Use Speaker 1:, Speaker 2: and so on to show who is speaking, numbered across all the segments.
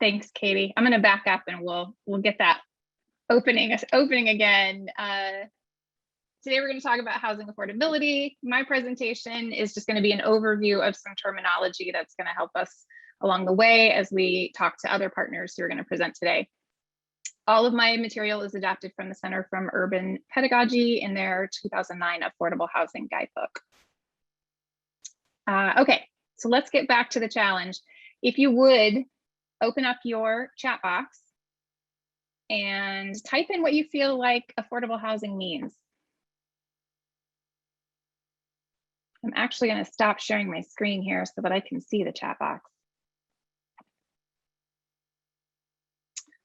Speaker 1: Thanks, Katie. I'm going to back up and we'll get that opening again. Today we're going to talk about housing affordability. My presentation is just going to be an overview of some terminology that's going to help us along the way as we talk to other partners who are going to present today. All of my material is adapted from the Center for Urban Pedagogy in their 2009 Affordable Housing Guidebook. Okay, so let's get back to the challenge. If you would, open up your chat box and type in what you feel like affordable housing means. I'm actually going to stop sharing my screen here so that I can see the chat box.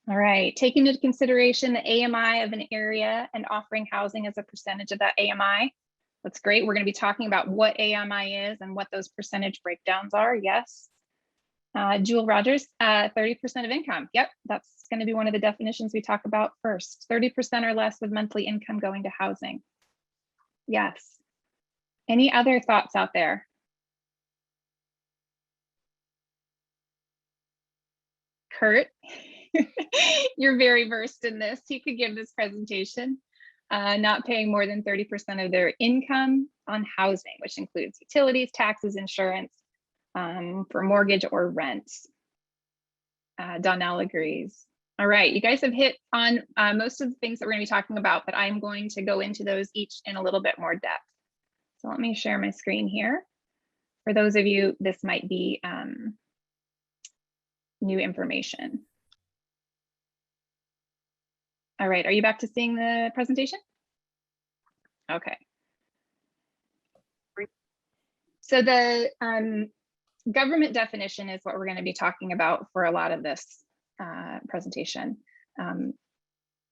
Speaker 1: All right, taking into consideration the AMI of an area and offering housing as a percentage of that AMI. That's great. We're going to be talking about what AMI is and what those percentage breakdowns are. Yes. Jewel Rogers, 30% of income. Yep, that's going to be one of the definitions we talk about first. 30% or less of monthly income going to housing. Yes. Any other thoughts out there? Kurt, you're very versed in this. You could give this presentation. Not paying more than 30% of their income on housing, which includes utilities, taxes, insurance, for mortgage or rent. Donnell agrees. All right, you guys have hit on most of the things that we're going to be talking about, but I'm going to go into those each in a little bit more depth. So let me share my screen here. For those of you, this might be new information. All right, are you back to seeing the presentation? Okay. So the government definition is what we're going to be talking about for a lot of this presentation.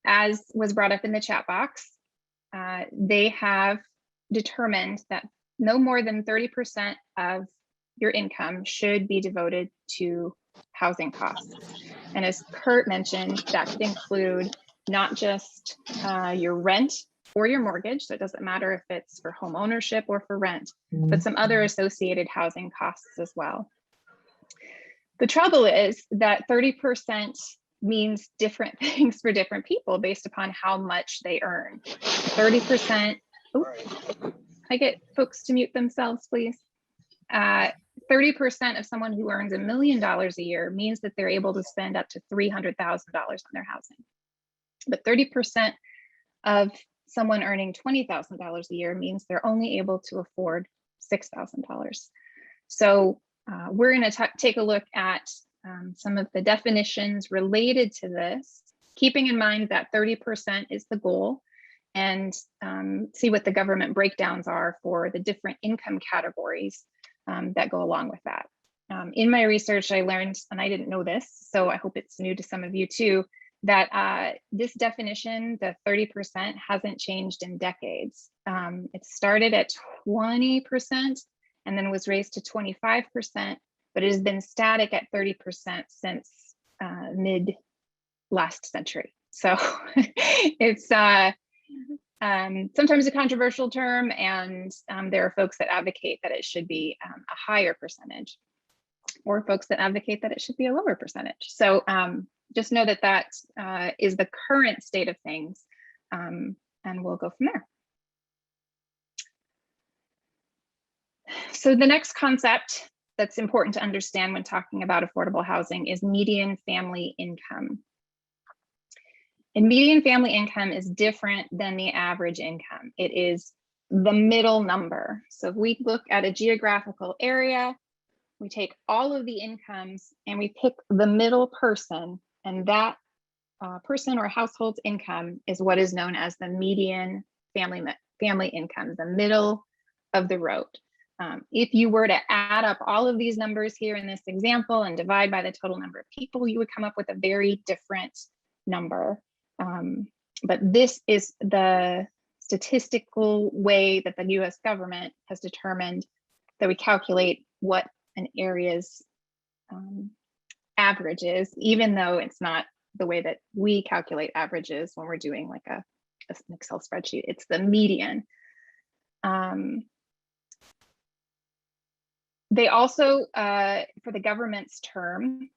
Speaker 1: As was brought up in the chat box, they have determined that no more than 30% of your income should be devoted to housing costs. And as Kurt mentioned, that could include not just your rent or your mortgage, so it doesn't matter if it's for home ownership or for rent, but some other associated housing costs as well. The trouble is that 30% means different things for different people based upon how much they earn. 30%, I get folks to mute themselves, please. 30% of someone who earns $1 million a year means that they're able to spend up to $300,000 on their housing. But 30% of someone earning $20,000 a year means they're only able to afford $6,000. So we're going to take a look at some of the definitions related to this, keeping in mind that 30% is the goal, and see what the government breakdowns are for the different income categories that go along with that. In my research, I learned, and I didn't know this, so I hope it's new to some of you too, that this definition, the 30%, hasn't changed in decades. It started at 20% and then was raised to 25%, but it has been static at 30% since mid last century. So it's sometimes a controversial term, and there are folks that advocate that it should be a higher percentage, or folks that advocate that it should be a lower percentage. So just know that that is the current state of things, and we'll go from there. So the next concept that's important to understand when talking about affordable housing is median family income. And median family income is different than the average income. It is the middle number. So if we look at a geographical area, we take all of the incomes and we pick the middle person, and that person or household's income is what is known as the median family income, the middle of the road. If you were to add up all of these numbers here in this example and divide by the total number of people, you would come up with a very different number. But this is the statistical way that the US government has determined that we calculate what an area's average is, even though it's not the way that we calculate averages when we're doing like an Excel spreadsheet. It's the median. They also, for the government's term,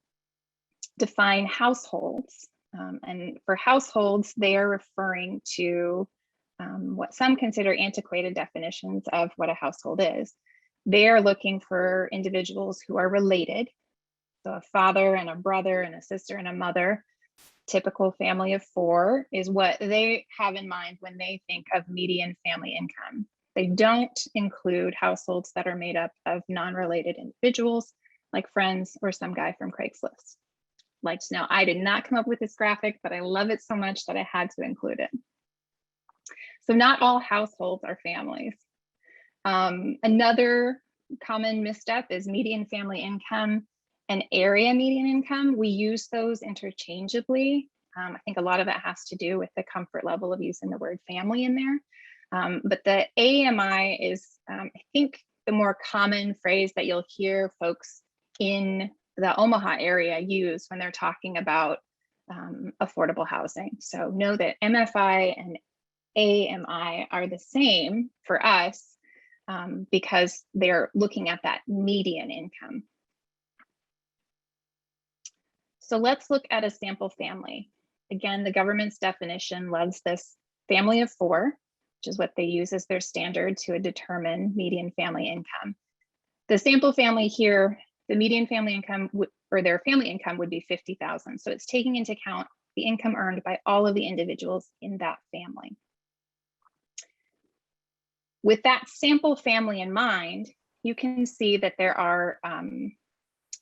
Speaker 1: define households. And for households, they are referring to what some consider antiquated definitions of what a household is. They are looking for individuals who are related. So a father and a brother and a sister and a mother, typical family of 4 is what they have in mind when they think of median family income. They don't include households that are made up of non-related individuals like friends or some guy from Craigslist. Like to know, I did not come up with this graphic, but I love it so much that I had to include it. So not all households are families. Another common misstep is median family income and area median income. We use those interchangeably. I think a lot of it has to do with the comfort level of using the word family in there. But the AMI is, I think, the more common phrase that you'll hear folks in the Omaha area use when they're talking about affordable housing. So know that MFI and AMI are the same for us because they're looking at that median income. So let's look at a sample family. Again, the government's definition loves this family of 4, which is what they use as their standard to determine median family income. The sample family here, the median family income or their family income would be $50,000. So it's taking into account the income earned by all of the individuals in that family. With that sample family in mind, you can see that there are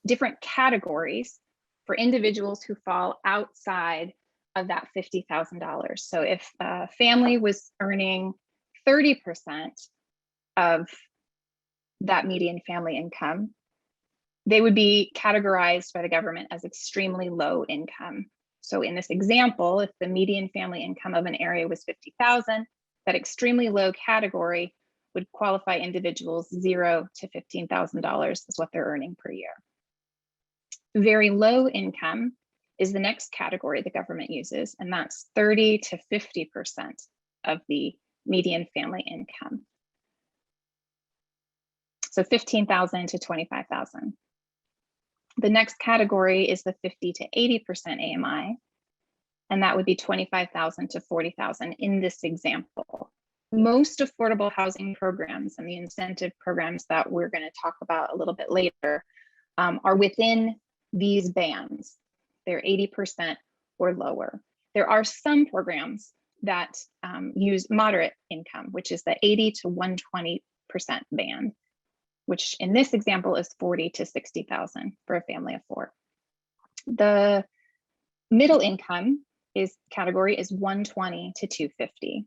Speaker 1: different categories for individuals who fall outside of that $50,000. So if a family was earning 30% of that median family income, they would be categorized by the government as extremely low income. So in this example, if the median family income of an area was 50,000, that extremely low category would qualify individuals $0 to $15,000 is what they're earning per year. Very low income is the next category the government uses, and that's 30 to 50% of the median family income. So 15,000 to 25,000. The next category is the 50 to 80% AMI, and that would be 25,000 to 40,000 in this example. Most affordable housing programs and the incentive programs that we're going to talk about a little bit later are within these bands. They're 80% or lower. There are some programs that use moderate income, which is the 80 to 120% band, which in this example is 40 to 60,000 for a family of 4. The middle income category is 120 to 250.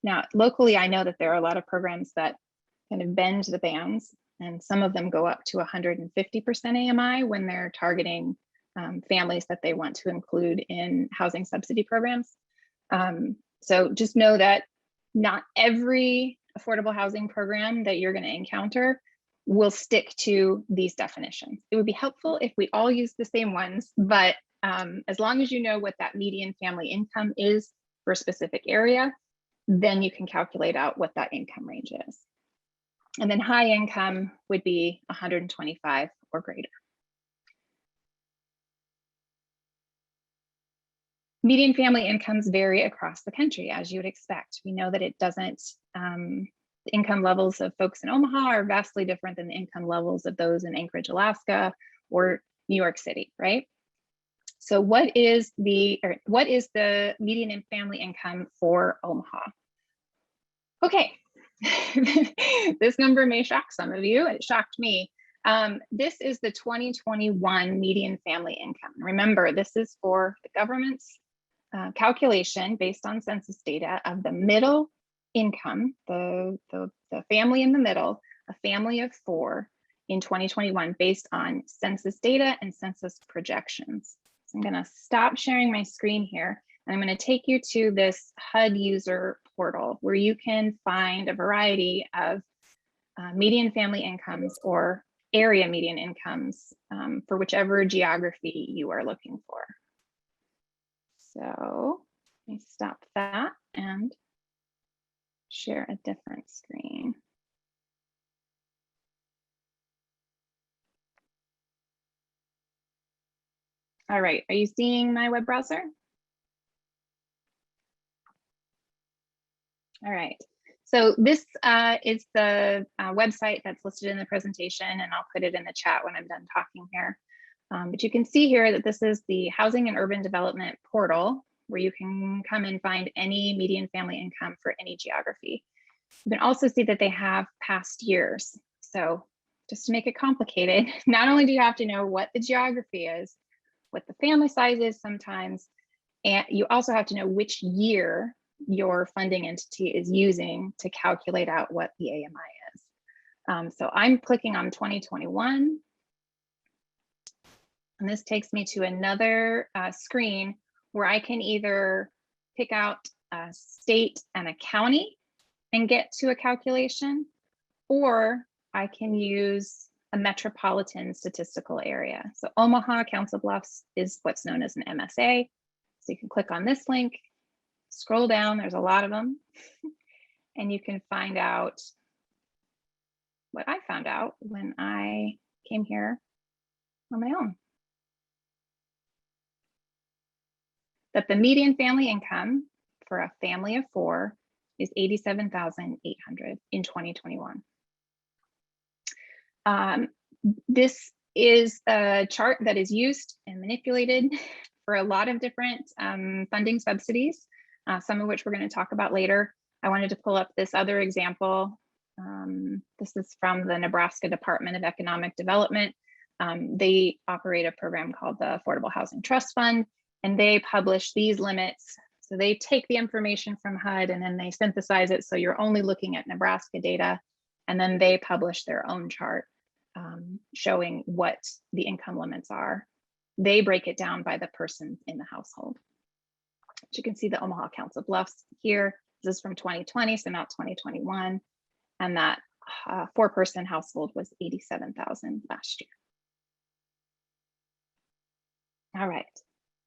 Speaker 1: Now, locally, I know that there are a lot of programs that kind of bend the bands, and some of them go up to 150% AMI when they're targeting families that they want to include in housing subsidy programs. So just know that not every affordable housing program that you're going to encounter will stick to these definitions. It would be helpful if we all use the same ones, but as long as you know what that median family income is for a specific area, then you can calculate out what that income range is. And then high income would be 125 or greater. Median family incomes vary across the country, as you would expect. We know that it doesn't, the income levels of folks in Omaha are vastly different than the income levels of those in Anchorage, Alaska, or New York City, right? So what is the median family income for Omaha? Okay, this number may shock some of you. It shocked me. This is the 2021 median family income. Remember, this is for the government's calculation based on census data of the middle income, the family in the middle, a family of 4 in 2021 based on census data and census projections. So I'm going to stop sharing my screen here, and I'm going to take you to this HUD user portal where you can find a variety of median family incomes or area median incomes for whichever geography you are looking for. So let me stop that and share a different screen. All right, are you seeing my web browser? All right, so this is the website that's listed in the presentation, and I'll put it in the chat when I'm done talking here. But you can see here that this is the Housing and Urban Development portal, where you can come and find any median family income for any geography. You can also see that they have past years. So just to make it complicated, not only do you have to know what the geography is, what the family size is sometimes, and you also have to know which year your funding entity is using to calculate out what the AMI is. So I'm clicking on 2021. And this takes me to another screen where I can either pick out a state and a county and get to a calculation, or I can use a metropolitan statistical area. So Omaha, Council Bluffs is what's known as an MSA. So you can click on this link, scroll down, there's a lot of them, and you can find out what I found out when I came here on my own. That the median family income for a family of 4 is $87,800 in 2021. This is a chart that is used and manipulated for a lot of different funding subsidies, some of which we're going to talk about later. I wanted to pull up this other example. This is from the Nebraska Department of Economic Development. They operate a program called the Affordable Housing Trust Fund, and they publish these limits. So they take the information from HUD and then they synthesize it. So you're only looking at Nebraska data, and then they publish their own chart showing what the income limits are. They break it down by the person in the household. But you can see the Omaha Council Bluffs here. This is from 2020, so not 2021. And that 4-person household was $87,000 last year. All right,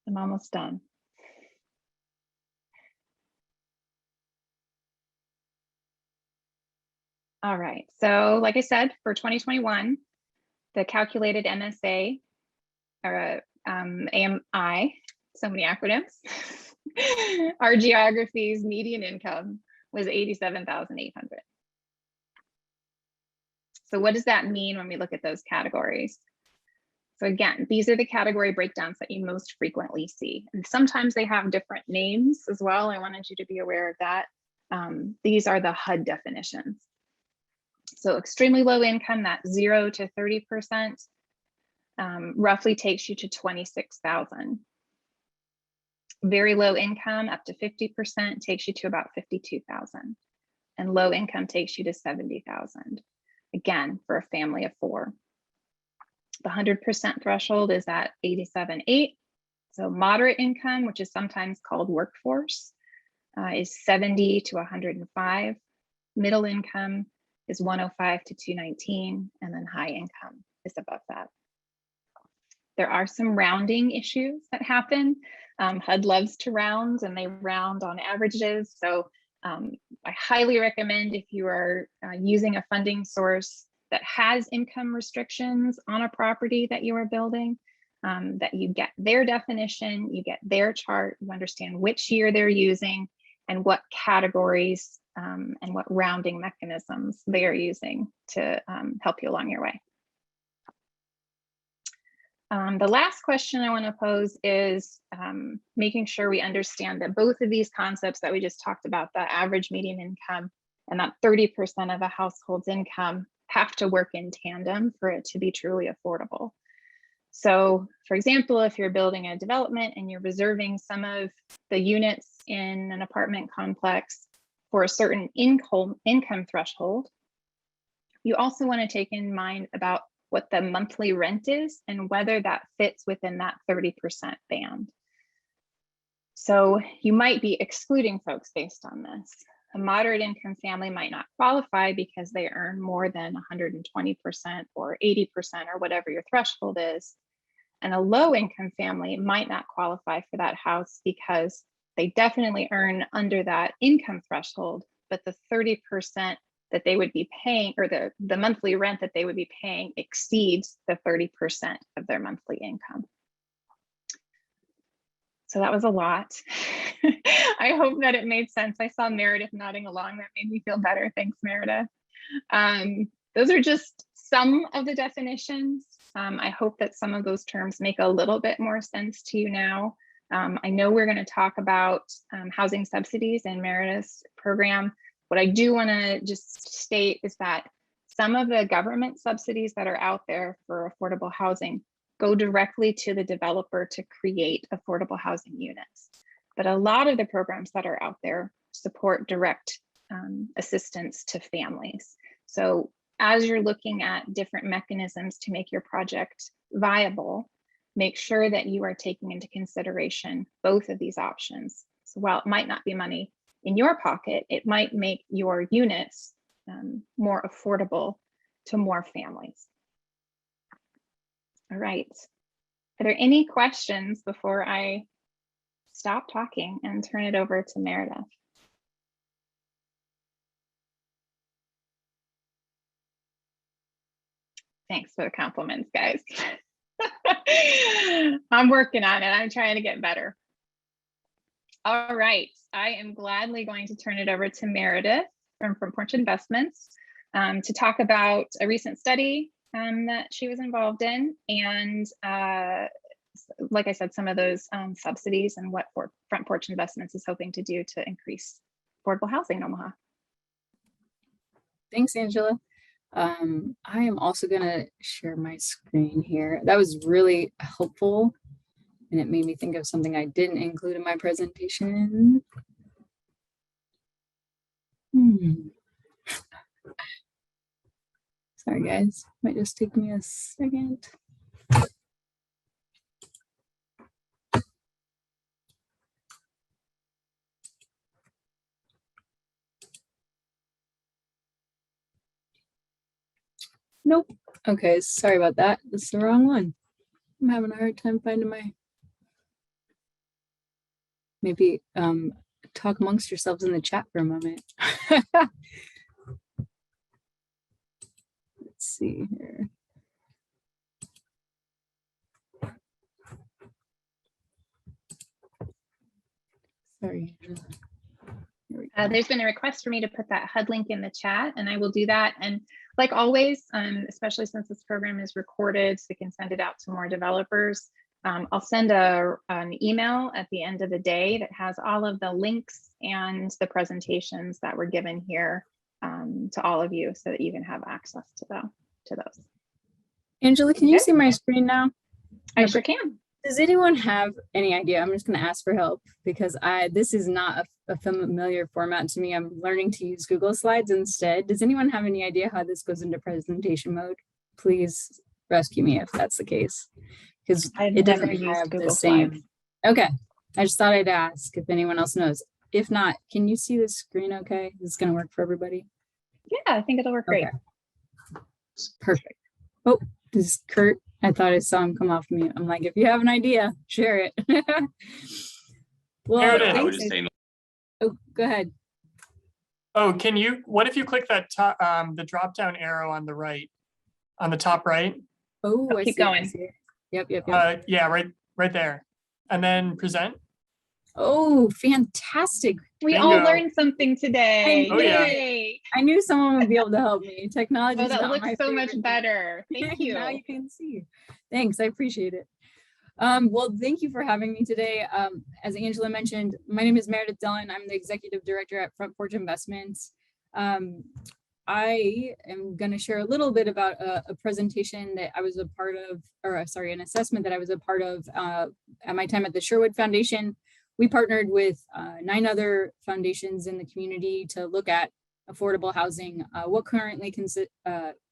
Speaker 1: I'm almost done. All right, so like I said, for 2021, the calculated MSA, or AMI, so many acronyms, our geography's median income was $87,800. So what does that mean when we look at those categories? So again, these are the category breakdowns that you most frequently see. And sometimes they have different names as well. I wanted you to be aware of that. These are the HUD definitions. So extremely low income, that 0 to 30%, roughly takes you to 26,000. Very low income, up to 50%, takes you to about 52,000. And low income takes you to 70,000. Again, for a family of 4. The 100% threshold is at 87.8. So moderate income, which is sometimes called workforce, is 70 to 105. Middle income is 105 to 219, and then high income is above that. There are some rounding issues that happen. HUD loves to round, and they round on averages. So I highly recommend, if you are using a funding source that has income restrictions on a property that you are building, that you get their definition, you get their chart, you understand which year they're using and what categories and what rounding mechanisms they are using to help you along your way. The last question I want to pose is making sure we understand that both of these concepts that we just talked about, the average median income and that 30% of a household's income, have to work in tandem for it to be truly affordable. So for example, if you're building a development and you're reserving some of the units in an apartment complex for a certain income threshold, you also want to take in mind about what the monthly rent is and whether that fits within that 30% band. So you might be excluding folks based on this. A moderate income family might not qualify because they earn more than 120% or 80% or whatever your threshold is. And a low income family might not qualify for that house because they definitely earn under that income threshold, but the 30% that they would be paying, or the monthly rent that they would be paying, exceeds the 30% of their monthly income. So that was a lot. I hope that it made sense. I saw Meredith nodding along. That made me feel better. Thanks, Meredith. Those are just some of the definitions. I hope that some of those terms make a little bit more sense to you now. I know we're going to talk about housing subsidies in Meredith's program. What I do want to just state is that some of the government subsidies that are out there for affordable housing go directly to the developer to create affordable housing units. But a lot of the programs that are out there support direct assistance to families. So as you're looking at different mechanisms to make your project viable, make sure that you are taking into consideration both of these options. So while it might not be money in your pocket, it might make your units more affordable to more families. All right. Are there any questions before I stop talking and turn it over to Meredith? Thanks for the compliments, guys. I'm working on it. I'm trying to get better. All right. I am gladly going to turn it over to Meredith from Porch Investments to talk about a recent study that she was involved in, and like I said, some of those subsidies and what Front Porch Investments is hoping to do to increase affordable housing in Omaha.
Speaker 2: Thanks, Angela. I am also going to share my screen here. That was really helpful, and it made me think of something I didn't include in my presentation. Sorry, guys. Might just take me a second. Nope. Okay, sorry about that. This is the wrong one. I'm having a hard time finding my... Maybe talk amongst yourselves in the chat for a moment. Let's see here. Sorry, Angela.
Speaker 1: There's been a request for me to put that HUD link in the chat, and I will do that. And like always, especially since this program is recorded, so we can send it out to more developers. I'll send an email at the end of the day that has all of the links and the presentations that were given here to all of you, so that you can have access to those.
Speaker 2: Angela, can you see my screen now?
Speaker 1: I sure can.
Speaker 2: Does anyone have any idea? I'm just going to ask for help because this is not a familiar format to me. I'm learning to use Google Slides instead. Does anyone have any idea how this goes into presentation mode? Please rescue me if that's the case, because it doesn't have the same. Slides. Okay, I just thought I'd ask if anyone else knows. If not, can you see the screen okay? Is this going to work for everybody?
Speaker 1: Yeah, I think it'll work great.
Speaker 2: Perfect. Oh, this is Kurt. I thought I saw him come off mute. I'm like, if you have an idea, share it. Well,
Speaker 3: I would just say.
Speaker 2: Oh, go ahead.
Speaker 3: Oh, what if you click that the drop down arrow on the right, on the top right?
Speaker 2: Oh, I
Speaker 1: keep
Speaker 2: see,
Speaker 1: going.
Speaker 2: I see. Yep.
Speaker 3: Yeah, right there. And then present.
Speaker 2: Oh, fantastic.
Speaker 1: We all learned something today.
Speaker 3: Oh,
Speaker 1: yay.
Speaker 2: Yeah. I knew someone would be able to help me. Technology is
Speaker 1: that
Speaker 2: not
Speaker 1: looks
Speaker 2: my
Speaker 1: so
Speaker 2: favorite.
Speaker 1: much better. Thank you.
Speaker 2: Now you can see. Thanks, I appreciate it. Well, thank you for having me today. As Angela mentioned, my name is Meredith Dillon. I'm the executive director at Front Porch Investments. I am going to share a little bit about a presentation that I was a part of, or sorry, an assessment that I was a part of at my time at the Sherwood Foundation. We partnered with 9 other foundations in the community to look at affordable housing, what currently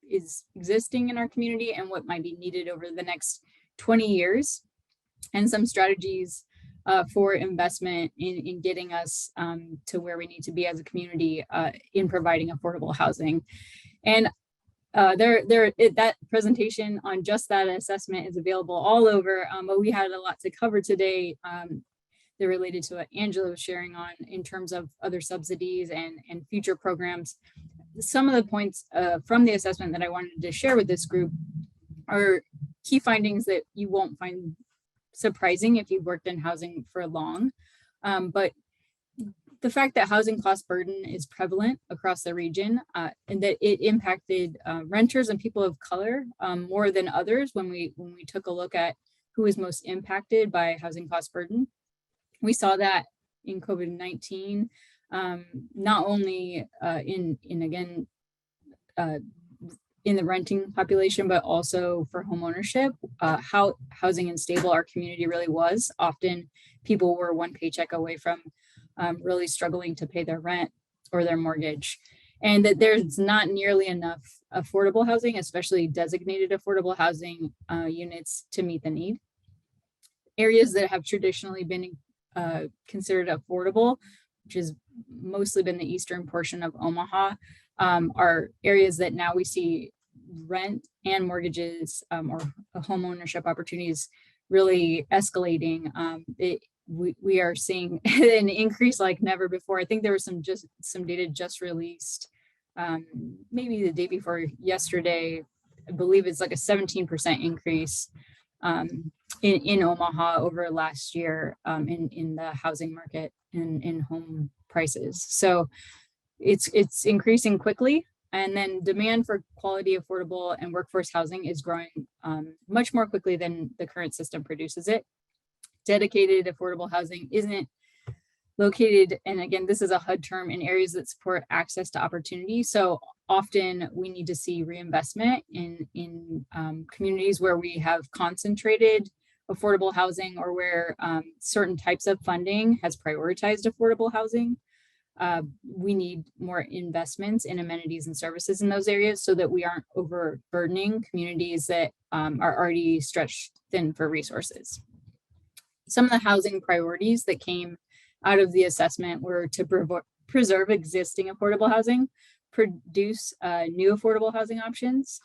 Speaker 2: is existing in our community and what might be needed over the next 20 years, and some strategies for investment in getting us to where we need to be as a community in providing affordable housing. And that presentation on just that assessment is available all over, but we had a lot to cover today. They're related to what Angela was sharing on in terms of other subsidies and future programs. Some of the points from the assessment that I wanted to share with this group are key findings that you won't find surprising if you've worked in housing for long. But the fact that housing cost burden is prevalent across the region and that it impacted renters and people of color more than others when we took a look at who is most impacted by housing cost burden. We saw that in COVID-19, not only in the renting population, but also for home ownership, how housing unstable our community really was. Often people were one paycheck away from really struggling to pay their rent or their mortgage. And that there's not nearly enough affordable housing, especially designated affordable housing units to meet the need. Areas that have traditionally been considered affordable, which has mostly been the eastern portion of Omaha, are areas that now we see rent and mortgages or home ownership opportunities really escalating. We are seeing an increase like never before. I think there was some data just released, maybe the day before yesterday. I believe it's like a 17% increase in Omaha over last year in the housing market and in home prices. So it's increasing quickly. And then demand for quality, affordable, and workforce housing is growing much more quickly than the current system produces it. Dedicated affordable housing isn't located, and again, this is a HUD term, in areas that support access to opportunity. So often we need to see reinvestment in communities where we have concentrated affordable housing or where certain types of funding has prioritized affordable housing. We need more investments in amenities and services in those areas so that we aren't overburdening communities that are already stretched thin for resources. Some of the housing priorities that came out of the assessment were to preserve existing affordable housing, produce new affordable housing options,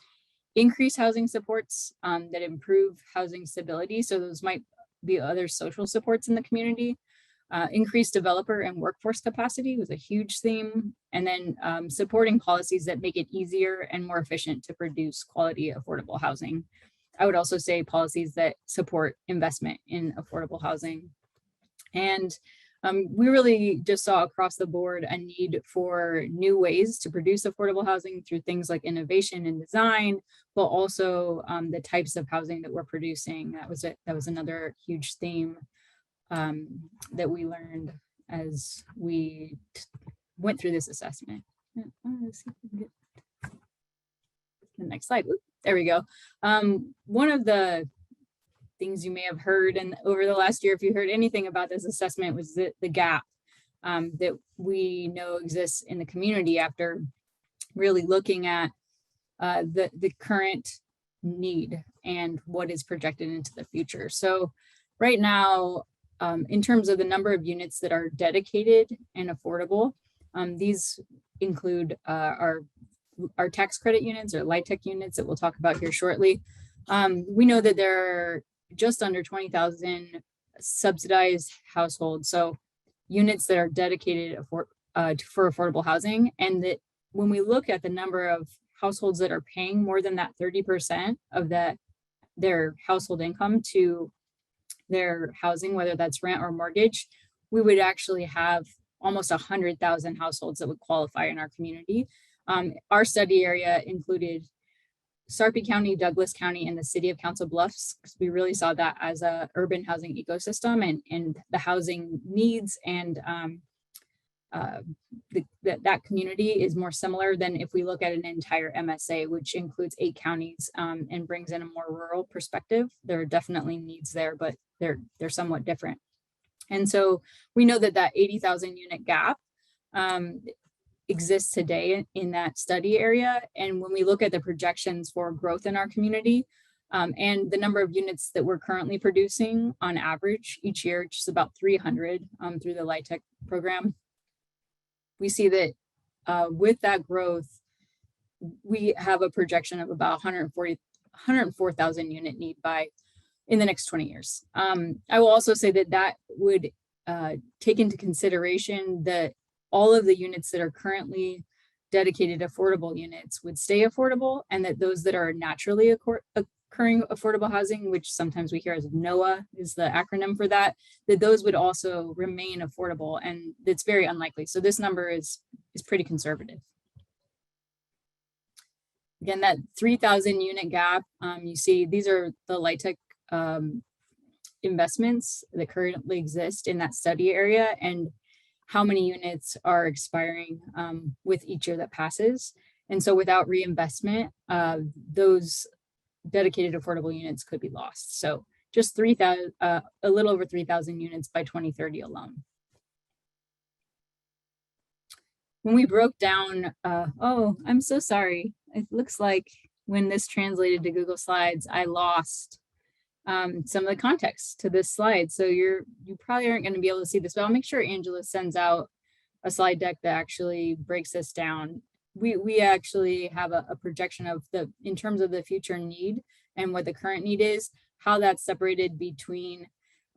Speaker 2: increase housing supports that improve housing stability. So those might be other social supports in the community. Increase developer and workforce capacity was a huge theme. And then supporting policies that make it easier and more efficient to produce quality affordable housing. I would also say policies that support investment in affordable housing. And we really just saw across the board a need for new ways to produce affordable housing through things like innovation and design, but also the types of housing that we're producing. That was another huge theme that we learned as we went through this assessment. Let's see if we can get the next slide. Oops, there we go. One of the things you may have heard and over the last year, if you heard anything about this assessment, was the gap that we know exists in the community after really looking at the current need and what is projected into the future. So right now, in terms of the number of units that are dedicated and affordable, these include our tax credit units or LIHTC units that we'll talk about here shortly. We know that there are just under 20,000 subsidized households, so units that are dedicated for affordable housing, and that when we look at the number of households that are paying more than that 30% of their household income to their housing, whether that's rent or mortgage, we would actually have almost 100,000 households that would qualify in our community. Our study area included Sarpy County, Douglas County, and the city of Council Bluffs, because we really saw that as a urban housing ecosystem, and the housing needs and that community is more similar than if we look at an entire MSA, which includes 8 counties and brings in a more rural perspective. There are definitely needs there, but they're somewhat different. And so we know that 80,000 unit gap exists today in that study area. And when we look at the projections for growth in our community and the number of units that we're currently producing on average each year, which is about 300 through the LIHTC program, we see that with that growth, we have a projection of about 104,000 unit need in the next 20 years. I will also say that would take into consideration that all of the units that are currently dedicated affordable units would stay affordable, and that those that are naturally occurring affordable housing, which sometimes we hear as NOAA is the acronym for that, that those would also remain affordable, and it's very unlikely. So this number is pretty conservative. Again, that 3,000 unit gap, you see these are the LIHTC investments that currently exist in that study area and how many units are expiring with each year that passes. And so without reinvestment, those dedicated affordable units could be lost. So just 3,000, a little over 3,000 units by 2030 alone. When we broke down, oh, I'm so sorry. It looks like when this translated to Google Slides, I lost some of the context to this slide. So you probably aren't going to be able to see this, but I'll make sure Angela sends out a slide deck that actually breaks this down. We actually have a projection of in terms of the future need and what the current need is, how that's separated between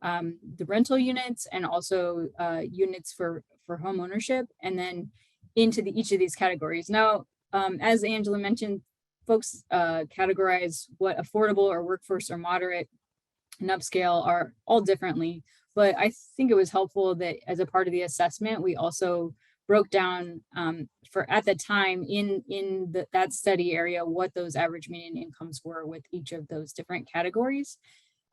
Speaker 2: the rental units and also units for home ownership, and then into each of these categories. Now, as Angela mentioned, folks categorize what affordable or workforce or moderate and upscale are all differently, but I think it was helpful that as a part of the assessment, we also broke down for at the time in that study area what those average median incomes were with each of those different categories.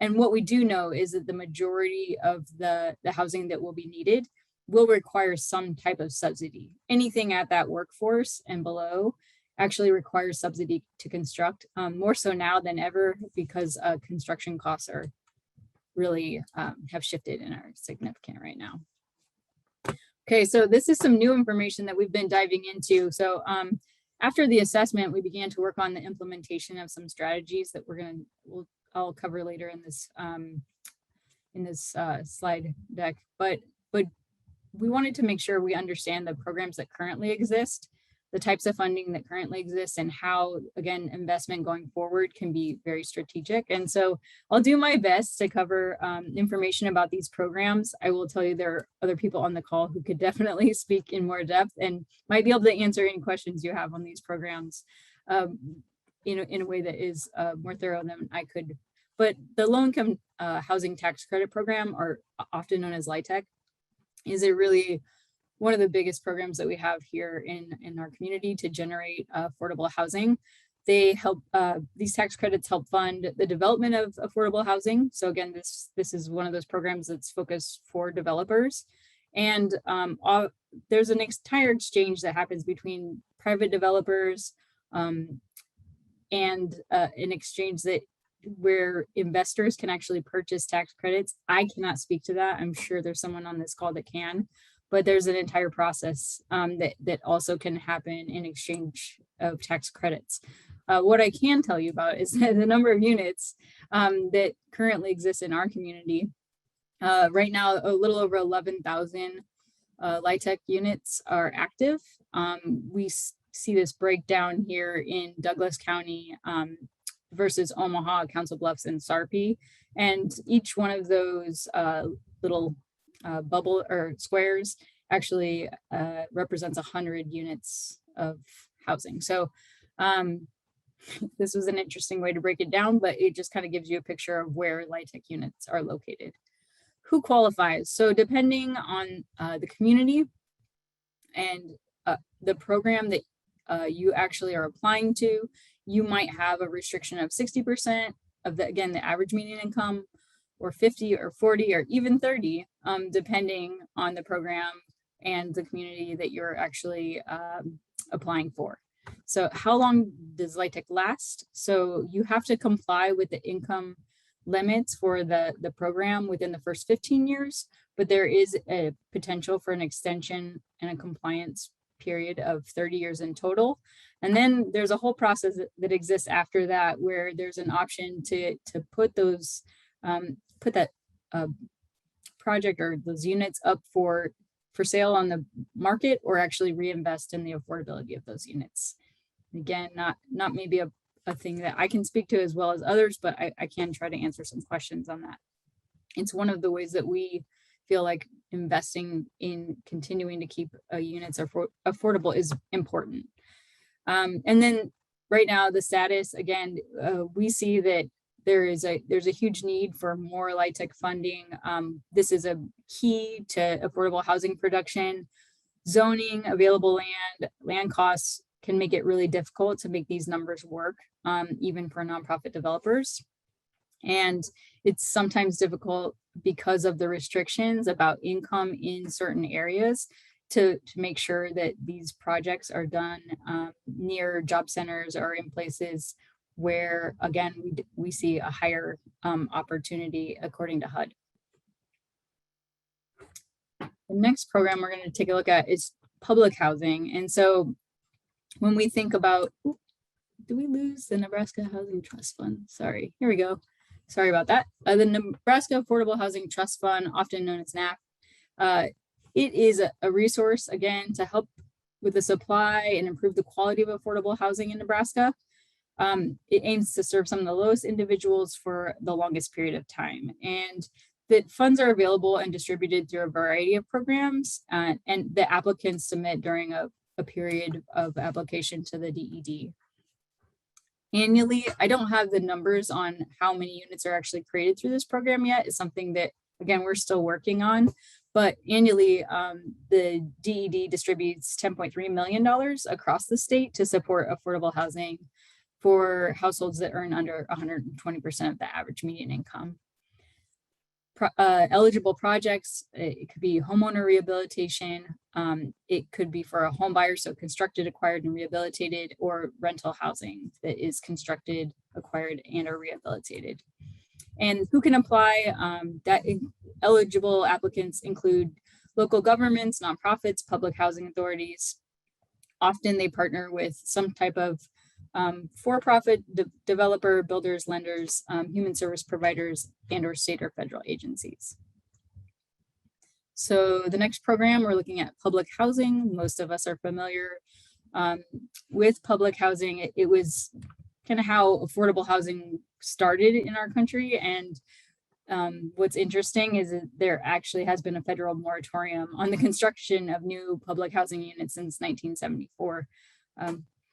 Speaker 2: And what we do know is that the majority of the housing that will be needed will require some type of subsidy. Anything at that workforce and below actually requires subsidy to construct, more so now than ever, because construction costs are really have shifted and are significant right now. Okay, so this is some new information that we've been diving into. So after the assessment, we began to work on the implementation of some strategies that I'll cover later in this slide deck. But we wanted to make sure we understand the programs that currently exist, the types of funding that currently exists, and how, again, investment going forward can be very strategic. And so I'll do my best to cover information about these programs. I will tell you there are other people on the call who could definitely speak in more depth and might be able to answer any questions you have on these programs in a way that is more thorough than I could. But the low-income housing tax credit program, or often known as LIHTC, is a really one of the biggest programs that we have here in our community to generate affordable housing. They help, these tax credits help fund the development of affordable housing. So again, this is one of those programs that's focused for developers. And there's an entire exchange that happens between private developers and an exchange where investors can actually purchase tax credits. I cannot speak to that. I'm sure there's someone on this call that can. But there's an entire process that also can happen in exchange of tax credits. What I can tell you about is the number of units that currently exist in our community. Right now, a little over 11,000 LIHTC units are active. We see this breakdown here in Douglas County versus Omaha, Council Bluffs, and Sarpy. And each one of those little bubble or squares actually represents 100 units of housing. So this was an interesting way to break it down, but it just kind of gives you a picture of where LIHTC units are located. Who qualifies? So depending on the community and the program that you actually are applying to, you might have a restriction of 60% of the average median income, or 50 or 40 or even 30, depending on the program and the community that you're actually applying for. So how long does LIHTC last? So you have to comply with the income limits for the program within the first 15 years, but there is a potential for an extension and a compliance period of 30 years in total. And then there's a whole process that exists after that, where there's an option to put those put that project or those units up for sale on the market, or actually reinvest in the affordability of those units. Again, not maybe a thing that I can speak to as well as others, but I can try to answer some questions on that. It's one of the ways that we feel like investing in continuing to keep units affordable is important. And then right now, the status, again, we see that there's a huge need for more LIHTC funding. This is a key to affordable housing production. Zoning, available land costs can make it really difficult to make these numbers work, even for nonprofit developers. And it's sometimes difficult because of the restrictions about income in certain areas to make sure that these projects are done near job centers or in places where, again, we see a higher opportunity according to HUD. The next program we're going to take a look at is public housing. And so when we think about, do we lose the Nebraska Housing Trust Fund? Sorry, here we go. Sorry about that. The Nebraska Affordable Housing Trust Fund, often known as NAF, it is a resource, again, to help with the supply and improve the quality of affordable housing in Nebraska. It aims to serve some of the lowest individuals for the longest period of time. And the funds are available and distributed through a variety of programs, and the applicants submit during a period of application to the DED. Annually, I don't have the numbers on how many units are actually created through this program yet. It's something that, again, we're still working on. But annually, the DED distributes $10.3 million across the state to support affordable housing for households that earn under 120% of the average median income. Eligible projects, it could be homeowner rehabilitation, it could be for a home buyer, so constructed, acquired, and rehabilitated, or rental housing that is constructed, acquired, and or rehabilitated. And who can apply? Eligible applicants include local governments, nonprofits, public housing authorities. Often they partner with some type of for-profit developer, builders, lenders, human service providers, and or state or federal agencies. So the next program, we're looking at public housing. Most of us are familiar with public housing. It was kind of how affordable housing started in our country. And what's interesting is that there actually has been a federal moratorium on the construction of new public housing units since 1974.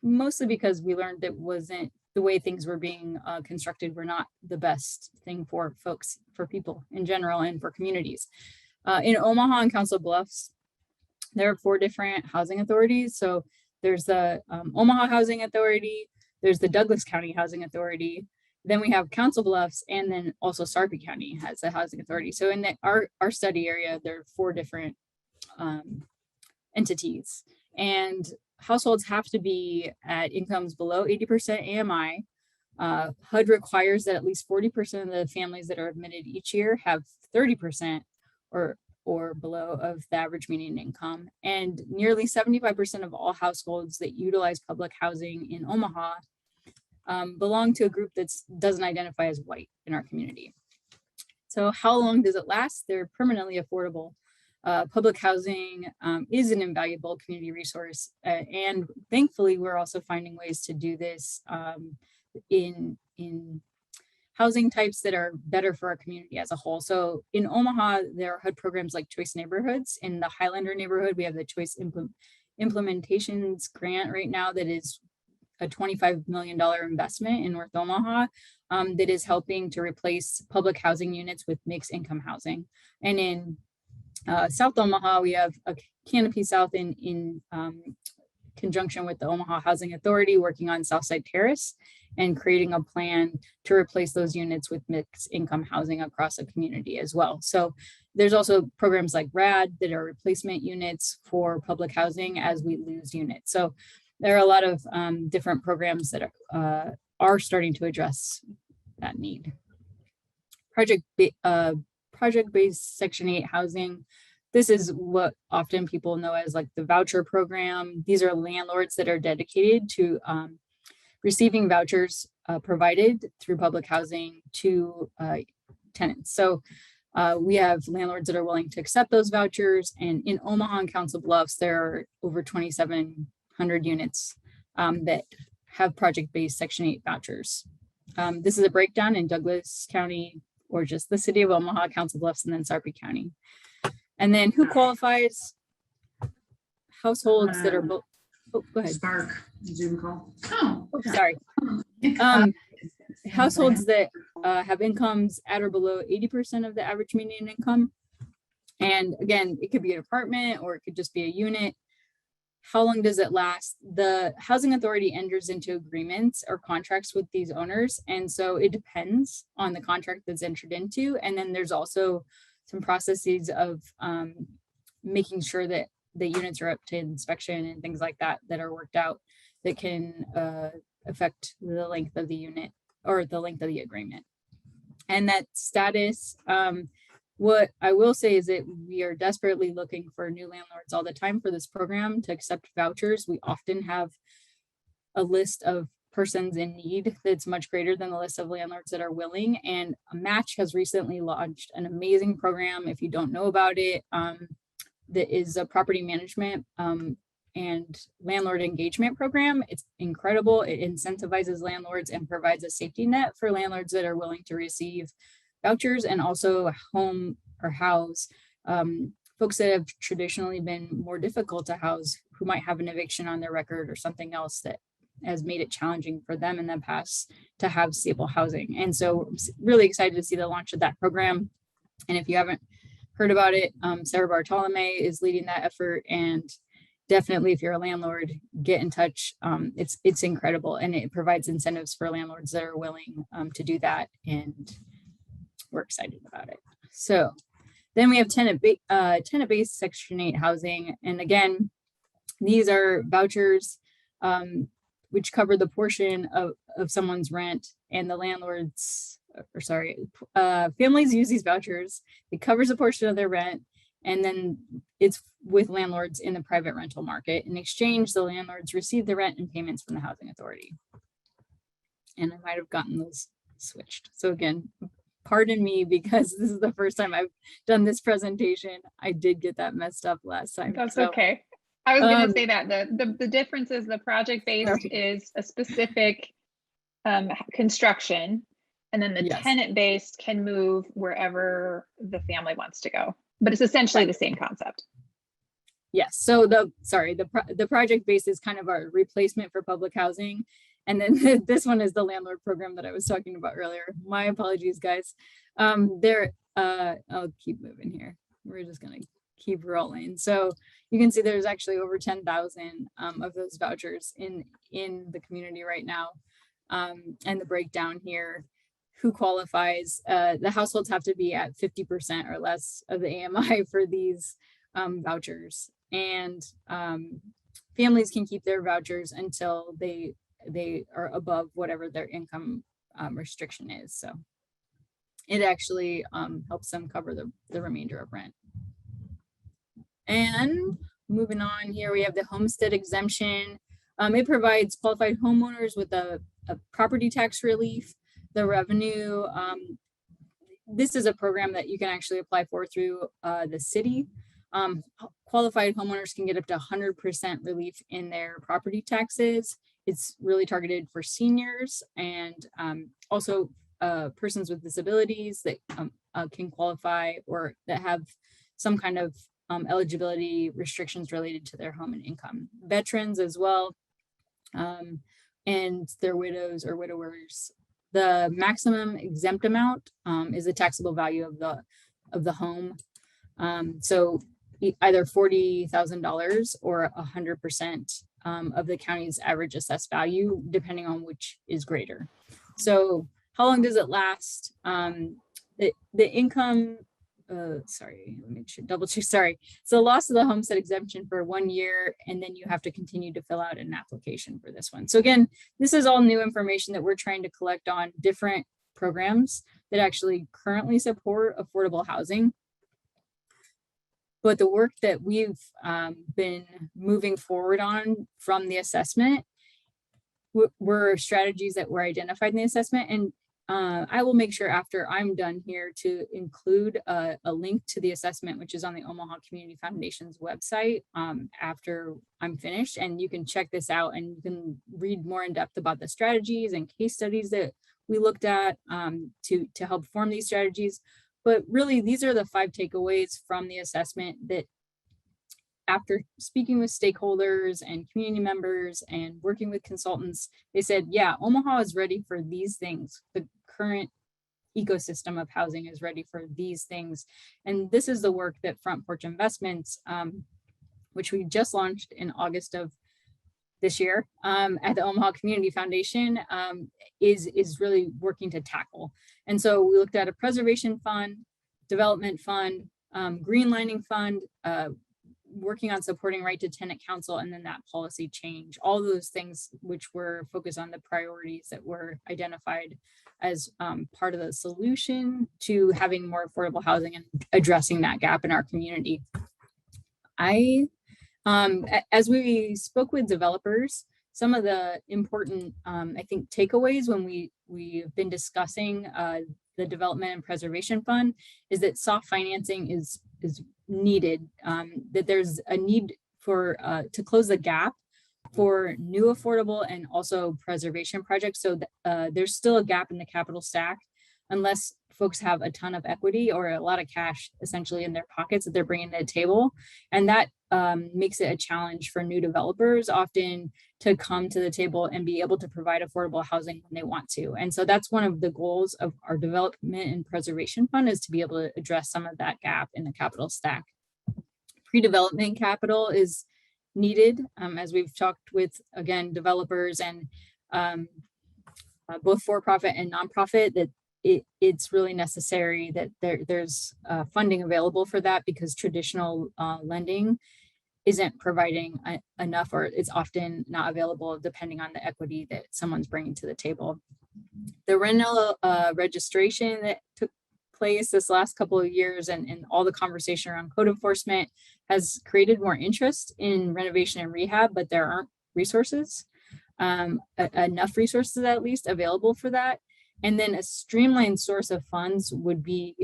Speaker 2: Mostly because we learned that wasn't the way things were being constructed were not the best thing for folks, for people in general, and for communities. In Omaha and Council Bluffs, there are 4 different housing authorities. So there's the Omaha Housing Authority, there's the Douglas County Housing Authority, then we have Council Bluffs, and then also Sarpy County has a housing authority. So in our study area, there are 4 different entities, and households have to be at incomes below 80% AMI. HUD requires that at least 40% of the families that are admitted each year have 30% or below of the average median income. And nearly 75% of all households that utilize public housing in Omaha belong to a group that doesn't identify as white in our community. So how long does it last? They're permanently affordable. Public housing is an invaluable community resource, and thankfully we're also finding ways to do this in housing types that are better for our community as a whole. So in Omaha, there are HUD programs like Choice Neighborhoods. In the Highlander neighborhood, we have the Choice Implementations Grant right now that is a $25 million investment in North Omaha that is helping to replace public housing units with mixed income housing. And in South Omaha, we have a Canopy South in conjunction with the Omaha Housing Authority working on Southside Terrace and creating a plan to replace those units with mixed income housing across a community as well. So there's also programs like RAD that are replacement units for public housing as we lose units. So there are a lot of different programs that are starting to address that need. Project-based Section 8 housing. This is what often people know as like the voucher program. These are landlords that are dedicated to receiving vouchers provided through public housing to tenants. So we have landlords that are willing to accept those vouchers. And in Omaha and Council Bluffs, there are over 2,700 units that have project-based Section 8 vouchers. This is a breakdown in Douglas County, or just the city of Omaha, Council Bluffs, and then Sarpy County. And then who qualifies? Households that are Oh, go ahead.
Speaker 4: Spark Zoom call. Oh,
Speaker 2: Oh, sorry. Households that have incomes at or below 80% of the average median income. And again, it could be an apartment or it could just be a unit. How long does it last? The housing authority enters into agreements or contracts with these owners. And so it depends on the contract that's entered into. And then there's also some processes of making sure that the units are up to inspection and things like that that are worked out that can affect the length of the unit or the length of the agreement. And that status, what I will say is that we are desperately looking for new landlords all the time for this program to accept vouchers. We often have a list of persons in need that's much greater than the list of landlords that are willing. And Match has recently launched an amazing program. If you don't know about it, that is a property management and landlord engagement program. It's incredible. It incentivizes landlords and provides a safety net for landlords that are willing to receive vouchers and also home or house folks that have traditionally been more difficult to house, who might have an eviction on their record or something else that has made it challenging for them in the past to have stable housing. And so I'm really excited to see the launch of that program. And if you haven't heard about it, Sarah Bartolome is leading that effort. And definitely, if you're a landlord, get in touch. It's incredible, and it provides incentives for landlords that are willing to do that. And we're excited about it. So then we have tenant-based Section 8 housing. And again, these are vouchers which cover the portion of someone's rent, and the landlords, or sorry, families use these vouchers. It covers a portion of their rent, and then it's with landlords in the private rental market. In exchange, the landlords receive the rent and payments from the housing authority. And I might have gotten those switched. So again, pardon me, because this is the first time I've done this presentation. I did get that messed up last time.
Speaker 1: That's okay. I was going to say that the difference is the project-based is a specific construction, and then the tenant-based can move wherever the family wants to go. But it's essentially the same concept.
Speaker 2: Yes. So the project-based is kind of our replacement for public housing. And then this one is the landlord program that I was talking about earlier. My apologies, guys. I'll keep moving here. We're just gonna keep rolling. So you can see there's actually over 10,000 of those vouchers in the community right now. And the breakdown here, who qualifies, the households have to be at 50% or less of the AMI for these vouchers. And families can keep their vouchers until they are above whatever their income restriction is. So it actually helps them cover the remainder of rent. And moving on here, we have the homestead exemption. It provides qualified homeowners with a property tax relief. The revenue, this is a program that you can actually apply for through the city. Qualified homeowners can get up to 100% relief in their property taxes. It's really targeted for seniors and also persons with disabilities that can qualify or that have some kind of eligibility restrictions related to their home and income. Veterans as well, and their widows or widowers. The maximum exempt amount is the taxable value of the home. So either $40,000 or 100% of the county's average assessed value, depending on which is greater. So how long does it last? The income, sorry, let me double check, sorry. So loss of the homestead exemption for 1 year, and then you have to continue to fill out an application for this one. So again, this is all new information that we're trying to collect on different programs that actually currently support affordable housing. But the work that we've been moving forward on from the assessment were strategies that were identified in the assessment. And I will make sure after I'm done here to include a link to the assessment, which is on the Omaha Community Foundation's website after I'm finished. And you can check this out and you can read more in depth about the strategies and case studies that we looked at to help form these strategies. But really, these are the 5 takeaways from the assessment that after speaking with stakeholders and community members and working with consultants, they said, yeah, Omaha is ready for these things. The current ecosystem of housing is ready for these things. And this is the work that Front Porch Investments, which we just launched in August of this year at the Omaha Community Foundation, is really working to tackle. And so we looked at a preservation fund, development fund, greenlining fund, working on supporting right to tenant council, and then that policy change, all those things which were focused on the priorities that were identified as part of the solution to having more affordable housing and addressing that gap in our community. As we spoke with developers, some of the important, I think, takeaways when we've been discussing the Development and Preservation Fund is that soft financing is needed, that there's a need for to close the gap for new affordable and also preservation projects. So there's still a gap in the capital stack unless folks have a ton of equity or a lot of cash essentially in their pockets that they're bringing to the table. And that makes it a challenge for new developers often to come to the table and be able to provide affordable housing when they want to. And so that's one of the goals of our Development and Preservation Fund, is to be able to address some of that gap in the capital stack. Pre-development capital is needed, as we've talked with, again, developers and both for-profit and nonprofit, that it's really necessary that there's funding available for that, because traditional lending isn't providing enough, or it's often not available depending on the equity that someone's bringing to the table. The rental registration that took place this last couple of years and all the conversation around code enforcement has created more interest in renovation and rehab, but there aren't resources, enough resources at least available for that. And then a streamlined source of funds would be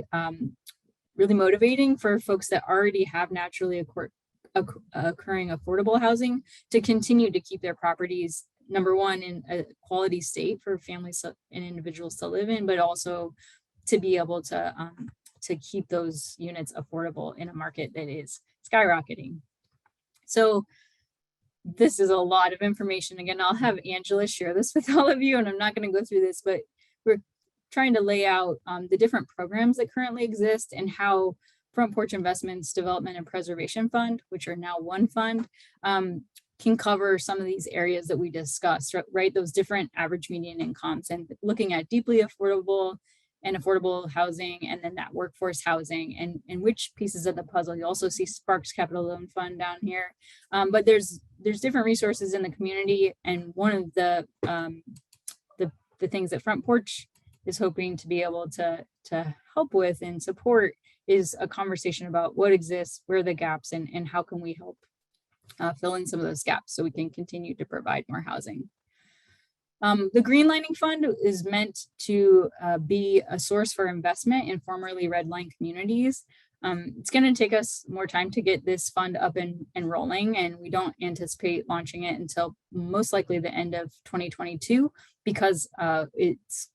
Speaker 2: really motivating for folks that already have naturally occurring affordable housing to continue to keep their properties, number one, in a quality state for families and individuals to live in, but also to be able to keep those units affordable in a market that is skyrocketing. So this is a lot of information. Again, I'll have Angela share this with all of you, and I'm not going to go through this, but we're trying to lay out the different programs that currently exist and how Front Porch Investments Development and Preservation Fund, which are now one fund, can cover some of these areas that we discussed, right? Those different average median incomes, and looking at deeply affordable and affordable housing, and then that workforce housing, and which pieces of the puzzle. You also see Sparks Capital Loan Fund down here, but there's different resources in the community, and one of the things that Front Porch is hoping to be able to help with and support is a conversation about what exists, where are the gaps, and how can we help fill in some of those gaps so we can continue to provide more housing. The Greenlining Fund is meant to be a source for investment in formerly redlined communities. It's going to take us more time to get this fund up and rolling, and we don't anticipate launching it until most likely the end of 2022, because it's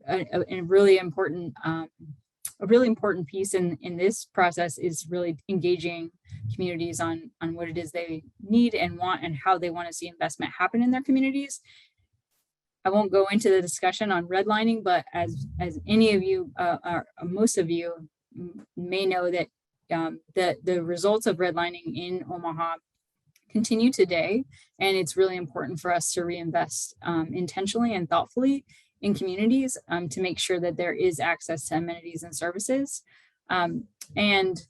Speaker 2: a really important piece in this process is really engaging communities on what it is they need and want, and how they want to see investment happen in their communities. I won't go into the discussion on redlining, but as any of you, or most of you may know, that the results of redlining in Omaha continue today, and it's really important for us to reinvest intentionally and thoughtfully in communities to make sure that there is access to amenities and services. And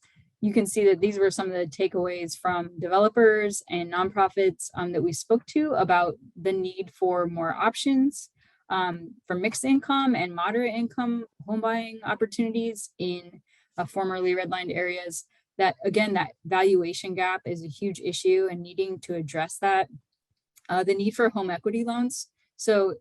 Speaker 2: you can see that these were some of the takeaways from developers and nonprofits that we spoke to about the need for more options for mixed income and moderate income home buying opportunities in formerly redlined areas. That, again, that valuation gap is a huge issue and needing to address that. The need for home equity loans. So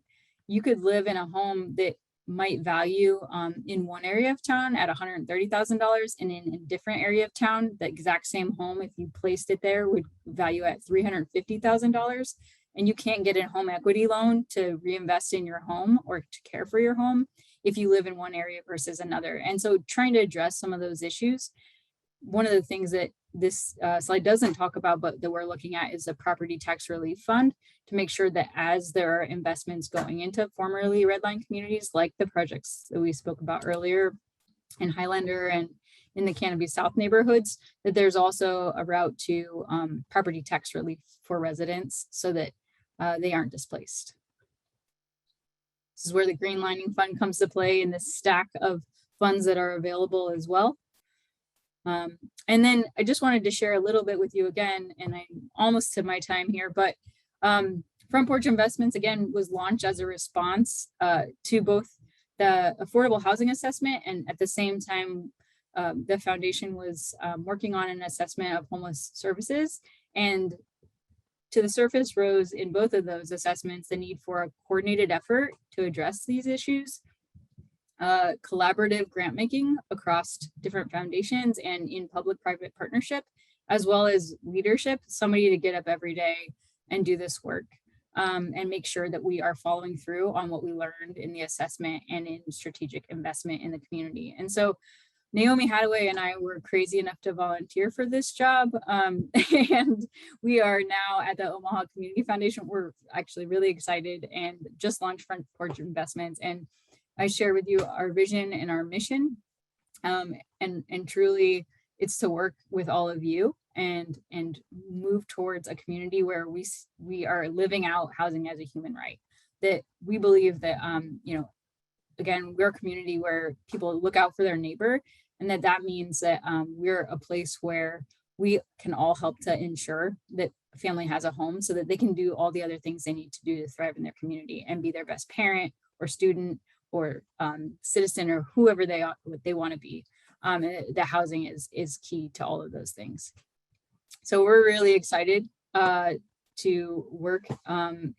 Speaker 2: you could live in a home that might value in one area of town at $130,000, and in a different area of town, the exact same home, if you placed it there, would value at $350,000. And you can't get a home equity loan to reinvest in your home or to care for your home if you live in one area versus another. And so trying to address some of those issues, one of the things that this slide doesn't talk about, but that we're looking at, is a property tax relief fund to make sure that as there are investments going into formerly redline communities, like the projects that we spoke about earlier in Highlander and in the Canopy South neighborhoods, that there's also a route to property tax relief for residents so that they aren't displaced. This is where the Green Lining Fund comes to play in this stack of funds that are available as well. And then I just wanted to share a little bit with you again, and I'm almost to my time here, but Front Porch Investments, again, was launched as a response to both the affordable housing assessment, and at the same time, the foundation was working on an assessment of homeless services. And to the surface rose in both of those assessments the need for a coordinated effort to address these issues, collaborative grant making across different foundations and in public-private partnership, as well as leadership, somebody to get up every day and do this work, and make sure that we are following through on what we learned in the assessment and in strategic investment in the community. And so Naomi Hadaway and I were crazy enough to volunteer for this job. And we are now at the Omaha Community Foundation. We're actually really excited and just launched Front Porch Investments. And I share with you our vision and our mission. And truly it's to work with all of you and move towards a community where we are living out housing as a human right. That we believe that, again, we're a community where people look out for their neighbor, and that means that we're a place where we can all help to ensure that a family has a home so that they can do all the other things they need to do to thrive in their community and be their best parent or student or citizen or whoever they want to be. And the housing is key to all of those things. So we're really excited to work on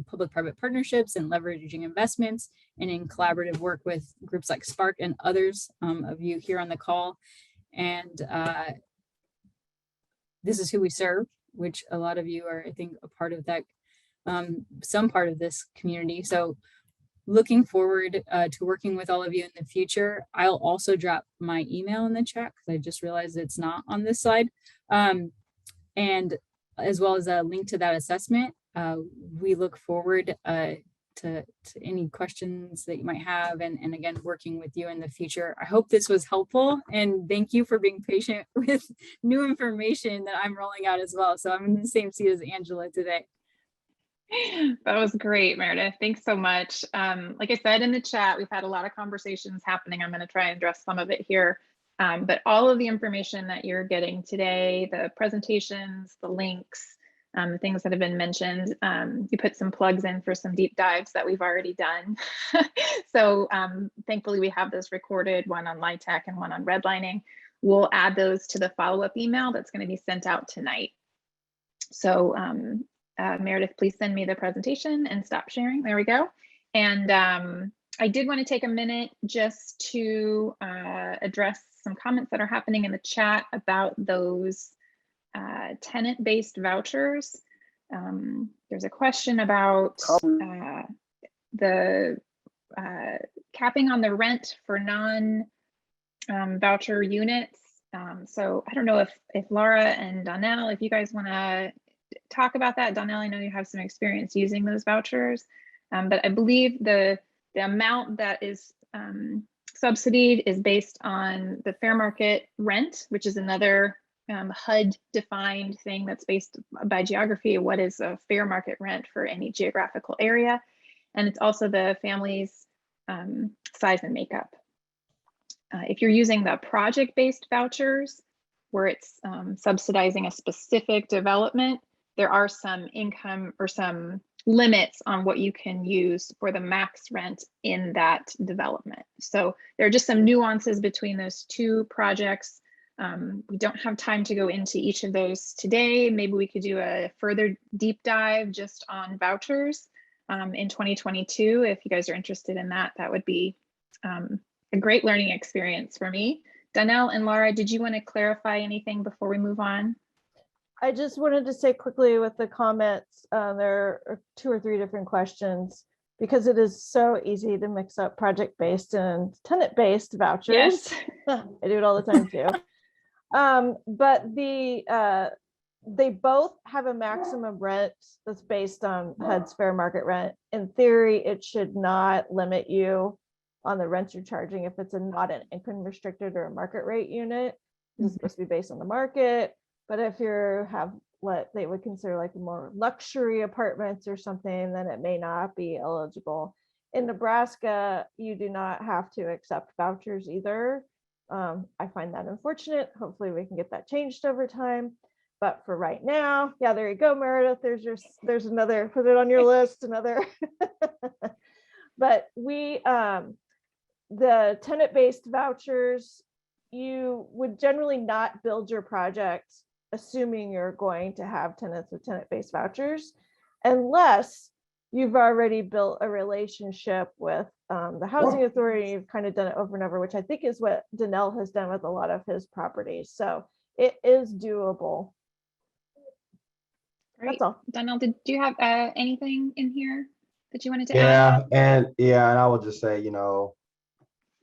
Speaker 2: public-private partnerships and leveraging investments, and in collaborative work with groups like Spark and others of you here on the call. And this is who we serve, which a lot of you are, I think, a part of that, some part of this community. So looking forward to working with all of you in the future. I'll also drop my email in the chat because I just realized it's not on this slide. And as well as a link to that assessment. We look forward to any questions that you might have, and again, working with you in the future. I hope this was helpful, and thank you for being patient with new information that I'm rolling out as well. So I'm in the same seat as Angela today.
Speaker 1: That was great, Meredith. Thanks so much. Like I said in the chat, we've had a lot of conversations happening. I'm going to try and address some of it here. But all of the information that you're getting today, the presentations, the links, the things that have been mentioned, you put some plugs in for some deep dives that we've already done. So thankfully we have those recorded, one on LIHTC and one on redlining. We'll add those to the follow-up email that's going to be sent out tonight. So Meredith, please send me the presentation and stop sharing. There we go. And I did want to take a minute just to address some comments that are happening in the chat about those tenant-based vouchers. There's a question about the capping on the rent for non-voucher units. So I don't know if Laura and Donnell, if you guys want to talk about that. Donnell, I know you have some experience using those vouchers, but I believe the amount that is subsidied is based on the fair market rent, which is another HUD defined thing that's based by geography. What is a fair market rent for any geographical area? And it's also the family's size and makeup. If you're using the project-based vouchers, where it's subsidizing a specific development, there are some income or some limits on what you can use for the max rent in that development. So there are just some nuances between those two projects. We don't have time to go into each of those today. Maybe we could do a further deep dive just on vouchers in 2022. If you guys are interested in that, that would be a great learning experience for me. Donnell and Laura, did you want to clarify anything before we move on?
Speaker 5: I just wanted to say quickly with the comments, there are 2 or 3 different questions, because it is so easy to mix up project-based and tenant-based vouchers.
Speaker 1: Yes.
Speaker 5: I do it all the time too. But they both have a maximum rent that's based on HUD's fair market rent. In theory, it should not limit you on the rent you're charging if it's not an income restricted or a market rate unit. It's supposed to be based on the market. But if you have what they would consider like more luxury apartments or something, then it may not be eligible. In Nebraska, you do not have to accept vouchers either. I find that unfortunate. Hopefully we can get that changed over time. But for right now, yeah, there you go, Meredith. There's another, put it on your list, another. But the tenant-based vouchers, you would generally not build your project assuming you're going to have tenants with tenant-based vouchers, unless you've already built a relationship with the housing authority. You've kind of done it over and over, which I think is what Danell has done with a lot of his properties. So it is doable.
Speaker 1: Great.
Speaker 5: That's all.
Speaker 1: Donald, did you have anything in here that you wanted to
Speaker 6: Yeah,
Speaker 1: add?
Speaker 6: and I would just say,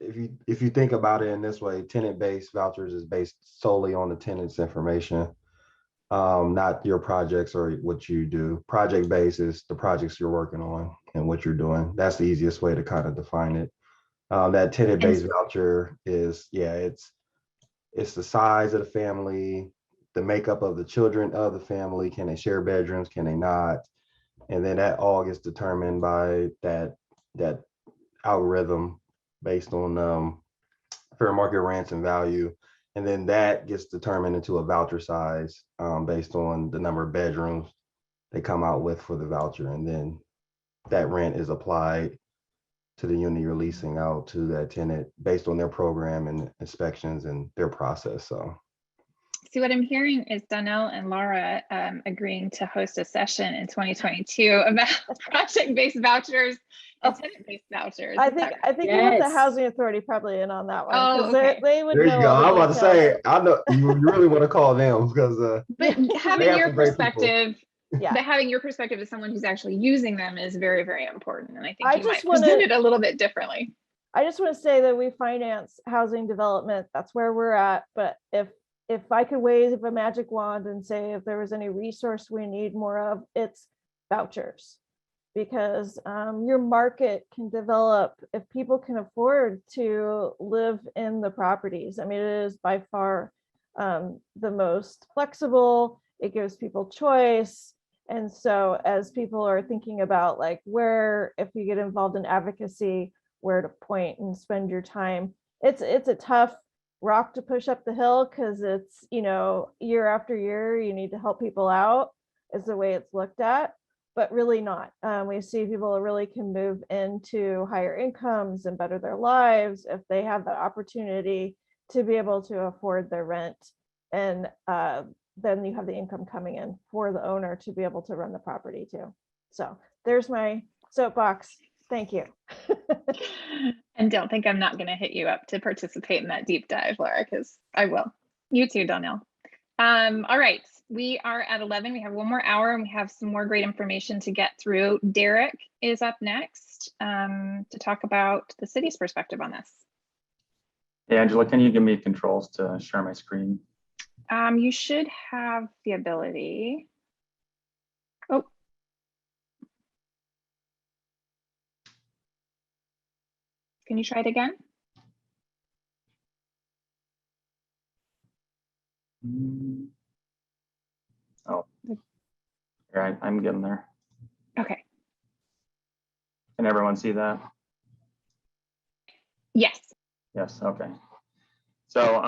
Speaker 6: if you think about it in this way, tenant-based vouchers is based solely on the tenant's information, not your projects or what you do. Project-based is the projects you're working on and what you're doing. That's the easiest way to kind of define it. That tenant-based voucher is, it's the size of the family, the makeup of the children of the family. Can they share bedrooms? Can they not? And then that all gets determined by that algorithm based on fair market rents and value. And then that gets determined into a voucher size based on the number of bedrooms they come out with for the voucher. And then that rent is applied to the unit you're leasing out to that tenant based on their program and inspections and their process. So.
Speaker 1: See, what I'm hearing is Donnell and Laura agreeing to host a session in 2022 about project-based vouchers and tenant-based vouchers.
Speaker 5: I think we want the housing authority probably in on that one.
Speaker 1: Oh, okay.
Speaker 5: They would
Speaker 6: There you
Speaker 5: know
Speaker 6: go.
Speaker 5: all the
Speaker 6: I'm about to
Speaker 5: details.
Speaker 6: say, I know you really want to call them because
Speaker 1: But having
Speaker 6: have
Speaker 1: your
Speaker 6: some great people.
Speaker 1: perspective,
Speaker 5: Yeah.
Speaker 1: but having your perspective as someone who's actually using them is very, very important. And I think
Speaker 5: I
Speaker 1: you might
Speaker 5: just wanna-
Speaker 1: present it a little bit differently.
Speaker 5: I just want to say that we finance housing development. That's where we're at. But if I could wave a magic wand and say if there was any resource we need more of, it's vouchers. Because your market can develop if people can afford to live in the properties. I mean, it is by far the most flexible. It gives people choice. And so as people are thinking about like where, if you get involved in advocacy, where to point and spend your time, it's a tough rock to push up the hill because it's, year after year, you need to help people out is the way it's looked at, but really not. We see people really can move into higher incomes and better their lives if they have that opportunity to be able to afford their rent. And then you have the income coming in for the owner to be able to run the property too. So there's my soapbox. Thank you.
Speaker 1: And don't think I'm not going to hit you up to participate in that deep dive, Laura, because I will. You too, Donnell. All right, we are at 11. We have one more hour and we have some more great information to get through. Derek is up next to talk about the city's perspective on this.
Speaker 7: Hey, Angela, can you give me controls to share my screen?
Speaker 1: You should have the ability. Oh. Can you try it again?
Speaker 7: Oh, here, I'm getting there.
Speaker 1: Okay.
Speaker 7: Can everyone see that?
Speaker 1: Yes.
Speaker 7: Yes, okay. So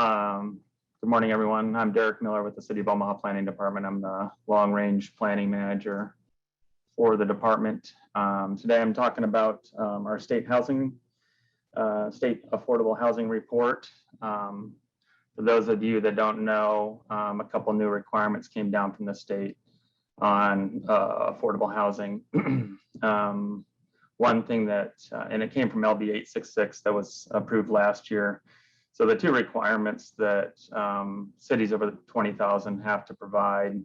Speaker 7: good morning, everyone. I'm Derek Miller with the City of Omaha Planning Department. I'm the Long Range Planning Manager for the department. Today I'm talking about our state affordable housing report. For those of you that don't know, a couple new requirements came down from the state on affordable housing. One thing that, and it came from LB 866 that was approved last year. So the two requirements that cities over 20,000 have to provide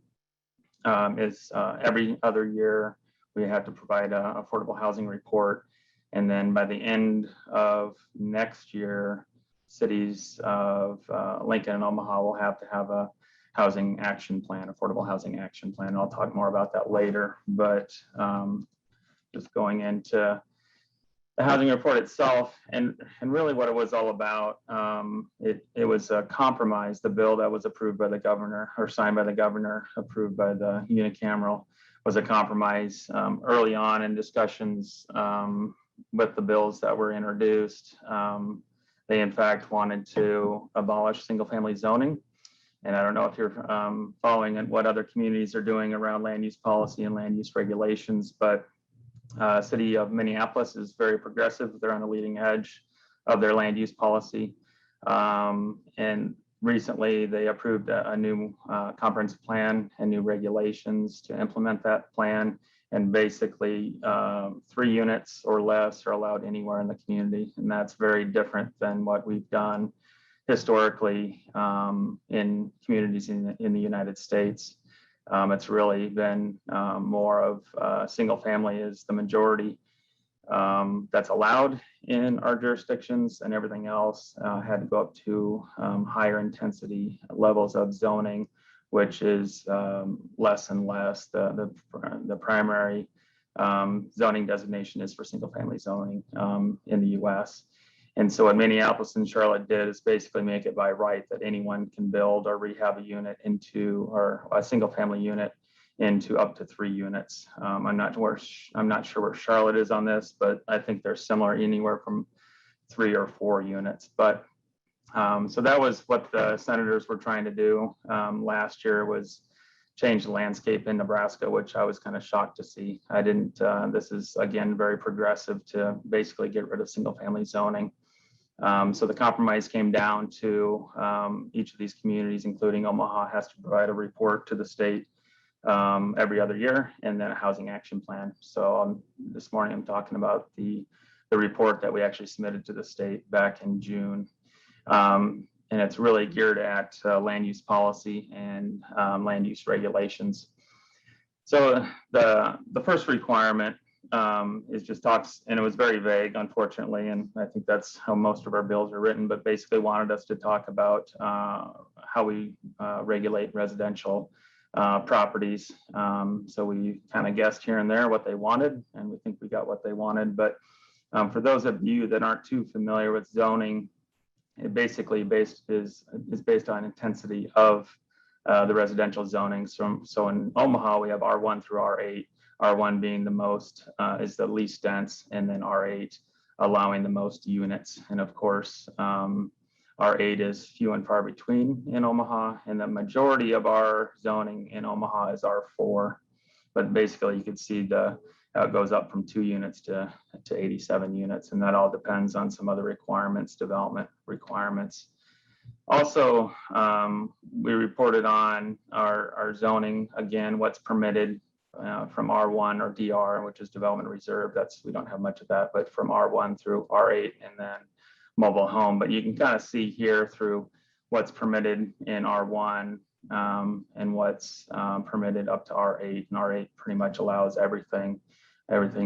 Speaker 7: is every other year we have to provide an affordable housing report. And then by the end of next year, cities of Lincoln and Omaha will have to have a housing action plan, affordable housing action plan. I'll talk more about that later, but just going into the housing report itself and really what it was all about. It was a compromise. The bill that was approved by the governor or signed by the governor, approved by the unicameral, was a compromise early on in discussions with the bills that were introduced. They in fact wanted to abolish single family zoning. And I don't know if you're following what other communities are doing around land use policy and land use regulations, but city of Minneapolis is very progressive. They're on the leading edge of their land use policy. And recently they approved a new comprehensive plan and new regulations to implement that plan. And basically 3 units or less are allowed anywhere in the community. And that's very different than what we've done historically in communities in the United States. It's really been more of single family is the majority that's allowed in our jurisdictions, and everything else had to go up to higher intensity levels of zoning, which is less and less. The primary zoning designation is for single family zoning in the US. And so what Minneapolis and Charlotte did is basically make it by right that anyone can build or rehab a unit into, or a single family unit into up to 3 units. I'm not sure where Charlotte is on this, but I think they're similar, anywhere from 3 or 4 units. But so that was what the senators were trying to do last year, was change the landscape in Nebraska, which I was kind of shocked to see. I didn't, this is again, very progressive to basically get rid of single family zoning. So the compromise came down to each of these communities, including Omaha, has to provide a report to the state every other year, and then a housing action plan. So this morning I'm talking about the report that we actually submitted to the state back in June. And it's really geared at land use policy and land use regulations. So the first requirement is just talks, and it was very vague, unfortunately, and I think that's how most of our bills are written, but basically wanted us to talk about how we regulate residential properties. So we kind of guessed here and there what they wanted, and we think we got what they wanted. But for those of you that aren't too familiar with zoning, it basically is based on intensity of the residential zoning. So in Omaha, we have R1 through R8, R1 being the most, is the least dense, and then R8 allowing the most units. And of course, R8 is few and far between in Omaha, and the majority of our zoning in Omaha is R4. But basically you can see how it goes up from 2 units to 87 units. And that all depends on some other requirements, development requirements. Also, we reported on our zoning, again, what's permitted from R1 or DR, which is development reserve. We don't have much of that, but from R1 through R8, and then mobile home. But you can kind of see here through what's permitted in R1 and what's permitted up to R8. And R8 pretty much allows everything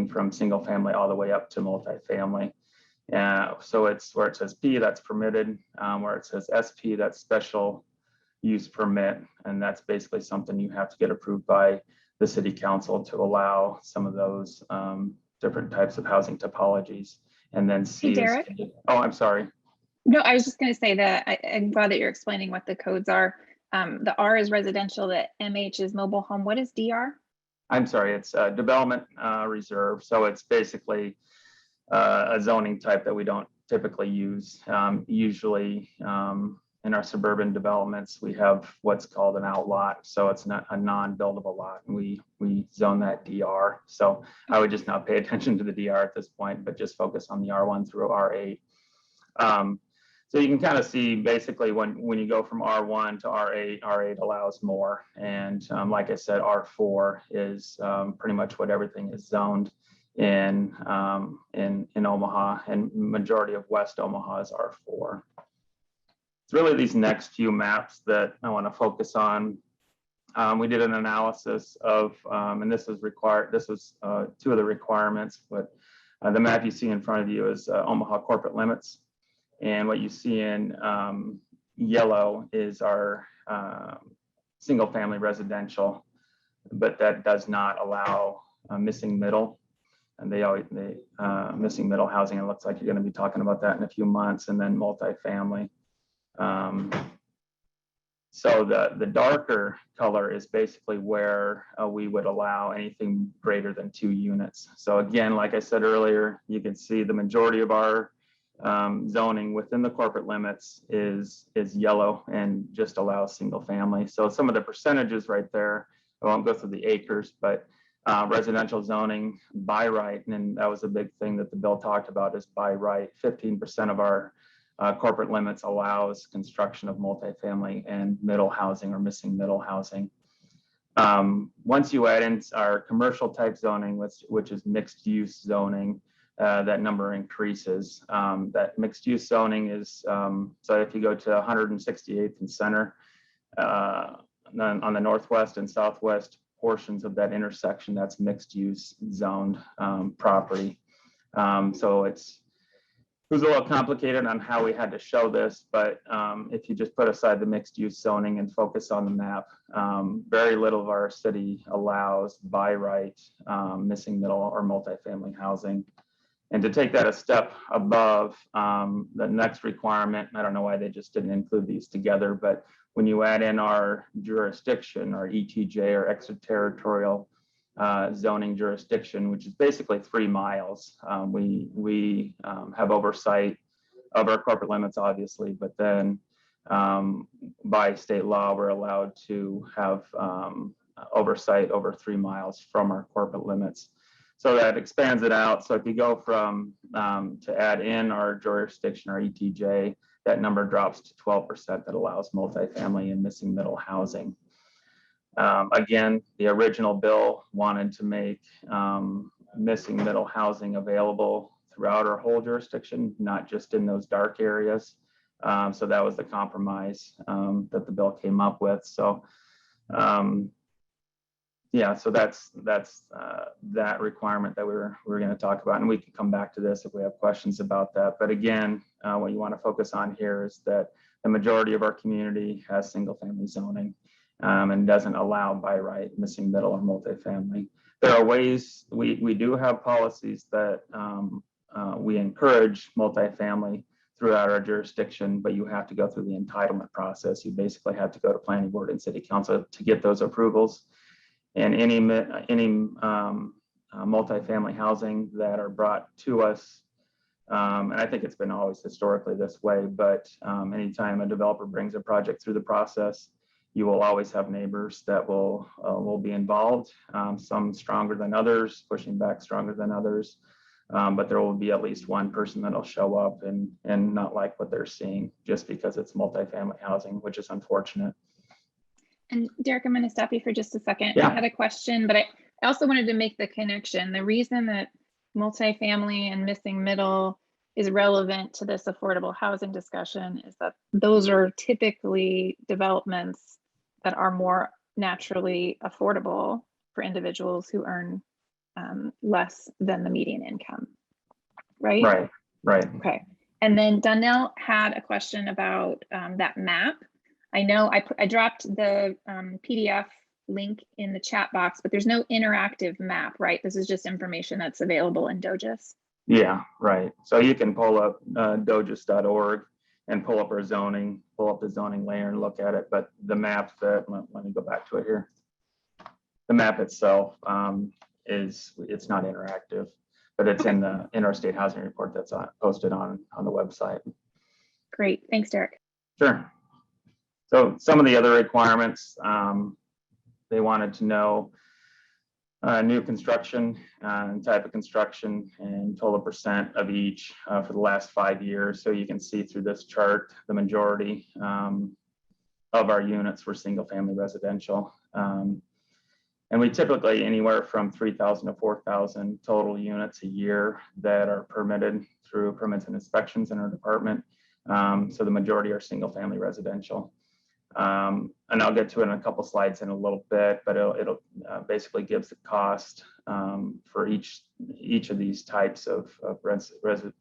Speaker 7: from single family all the way up to multifamily. So it's where it says P, that's permitted, where it says SP, that's special use permit. And that's basically something you have to get approved by the city council to allow some of those different types of housing topologies. And then C is,
Speaker 1: Derek?
Speaker 7: oh, I'm sorry.
Speaker 1: No, I was just going to say that I'm glad that you're explaining what the codes are. The R is residential, the MH is mobile home. What is DR?
Speaker 7: I'm sorry, it's development reserve. So it's basically a zoning type that we don't typically use. Usually in our suburban developments, we have what's called an outlot. So it's not a non-buildable lot, and we zone that DR. So I would just not pay attention to the DR at this point, but just focus on the R1 through R8. So you can kind of see basically when you go from R1 to R8, R8 allows more. And like I said, R4 is pretty much what everything is zoned in Omaha, and majority of West Omaha is R4. It's really these next few maps that I want to focus on. We did an analysis of, and this was required, this was 2 of the requirements, but the map you see in front of you is Omaha corporate limits. And what you see in yellow is our single family residential, but that does not allow missing middle. And missing middle housing, it looks like you're going to be talking about that in a few months, and then multifamily. So the darker color is basically where we would allow anything greater than 2 units. So again, like I said earlier, you can see the majority of our zoning within the corporate limits is yellow and just allows single family. So some of the percentages right there, I won't go through the acres, but residential zoning by right, and that was a big thing that the bill talked about, is by right. 15% of our corporate limits allows construction of multifamily and middle housing or missing middle housing. Once you add in our commercial type zoning, which is mixed use zoning, that number increases. That mixed use zoning is, so if you go to 168th and Center, on the northwest and southwest portions of that intersection, that's mixed use zoned property. So it was a little complicated on how we had to show this, but if you just put aside the mixed use zoning and focus on the map, very little of our city allows by right missing middle or multifamily housing. And to take that a step above, the next requirement, I don't know why they just didn't include these together, but when you add in our jurisdiction, our ETJ or extraterritorial zoning jurisdiction, which is basically 3 miles, we have oversight of our corporate limits, obviously, but then by state law, we're allowed to have oversight over 3 miles from our corporate limits. So that expands it out. So if you go from to add in our jurisdiction, our ETJ, that number drops to 12% that allows multifamily and missing middle housing. Again, the original bill wanted to make missing middle housing available throughout our whole jurisdiction, not just in those dark areas. So that was the compromise that the bill came up with. So yeah, so that's that requirement that we're going to talk about, and we can come back to this if we have questions about that. But again, what you want to focus on here is that the majority of our community has single family zoning and doesn't allow by right missing middle or multifamily. There are ways we do have policies that we encourage multifamily throughout our jurisdiction, but you have to go through the entitlement process. You basically have to go to planning board and city council to get those approvals. And any multifamily housing that are brought to us, and I think it's been always historically this way, but anytime a developer brings a project through the process, you will always have neighbors that will be involved, some stronger than others, pushing back stronger than others, but there will be at least one person that'll show up and not like what they're seeing just because it's multifamily housing, which is unfortunate.
Speaker 1: And Derek, I'm going to stop you for just a second.
Speaker 7: Yeah.
Speaker 1: I had a question, but I also wanted to make the connection. The reason that multifamily and missing middle is relevant to this affordable housing discussion is that those are typically developments that are more naturally affordable for individuals who earn less than the median income, right?
Speaker 7: Right.
Speaker 1: Okay. And then Donnell had a question about that map. I know I dropped the PDF link in the chat box, but there's no interactive map, right? This is just information that's available in DOGIS.
Speaker 7: Yeah, right. So you can pull up dogis.org and pull up our zoning, pull up the zoning layer and look at it. But the map that, let me go back to it here. The map itself it's not interactive, but it's in the interstate housing report that's posted on the website.
Speaker 1: Great, thanks, Derek.
Speaker 7: Sure. So some of the other requirements, they wanted to know new construction and type of construction and total percent of each for the last 5 years. So you can see through this chart, the majority of our units were single family residential. And we typically anywhere from 3,000 to 4,000 total units a year that are permitted through permits and inspections in our department. So the majority are single family residential. And I'll get to it in a couple slides in a little bit, but it'll basically gives the cost for each of these types of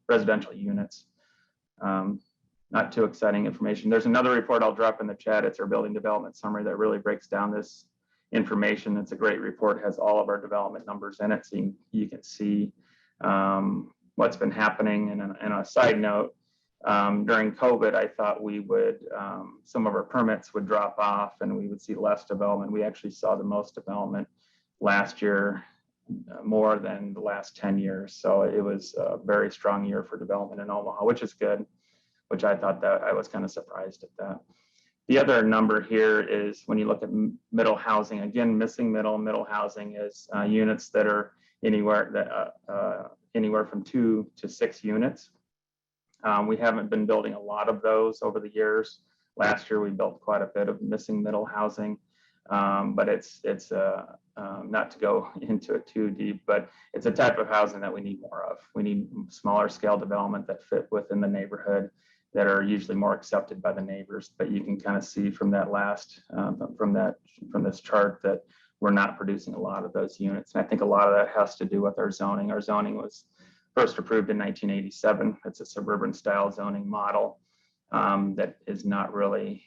Speaker 7: residential units. not too exciting information. There's another report I'll drop in the chat. It's our building development summary that really breaks down this information. It's a great report, has all of our development numbers in it, so you can see what's been happening. And a side note, during COVID, I thought we would, some of our permits would drop off and we would see less development. We actually saw the most development last year, more than the last 10 years. So it was a very strong year for development in Omaha, which is good, which I thought that I was kind of surprised at that. The other number here is when you look at middle housing, again, missing middle housing is units that are anywhere from 2 to 6 units. We haven't been building a lot of those over the years. Last year, we built quite a bit of missing middle housing, but it's not to go into it too deep, but it's a type of housing that we need more of. We need smaller scale development that fit within the neighborhood, that are usually more accepted by the neighbors. But you can kind of see from that from this chart that we're not producing a lot of those units. And I think a lot of that has to do with our zoning. Our zoning was first approved in 1987. It's a suburban style zoning model that is not really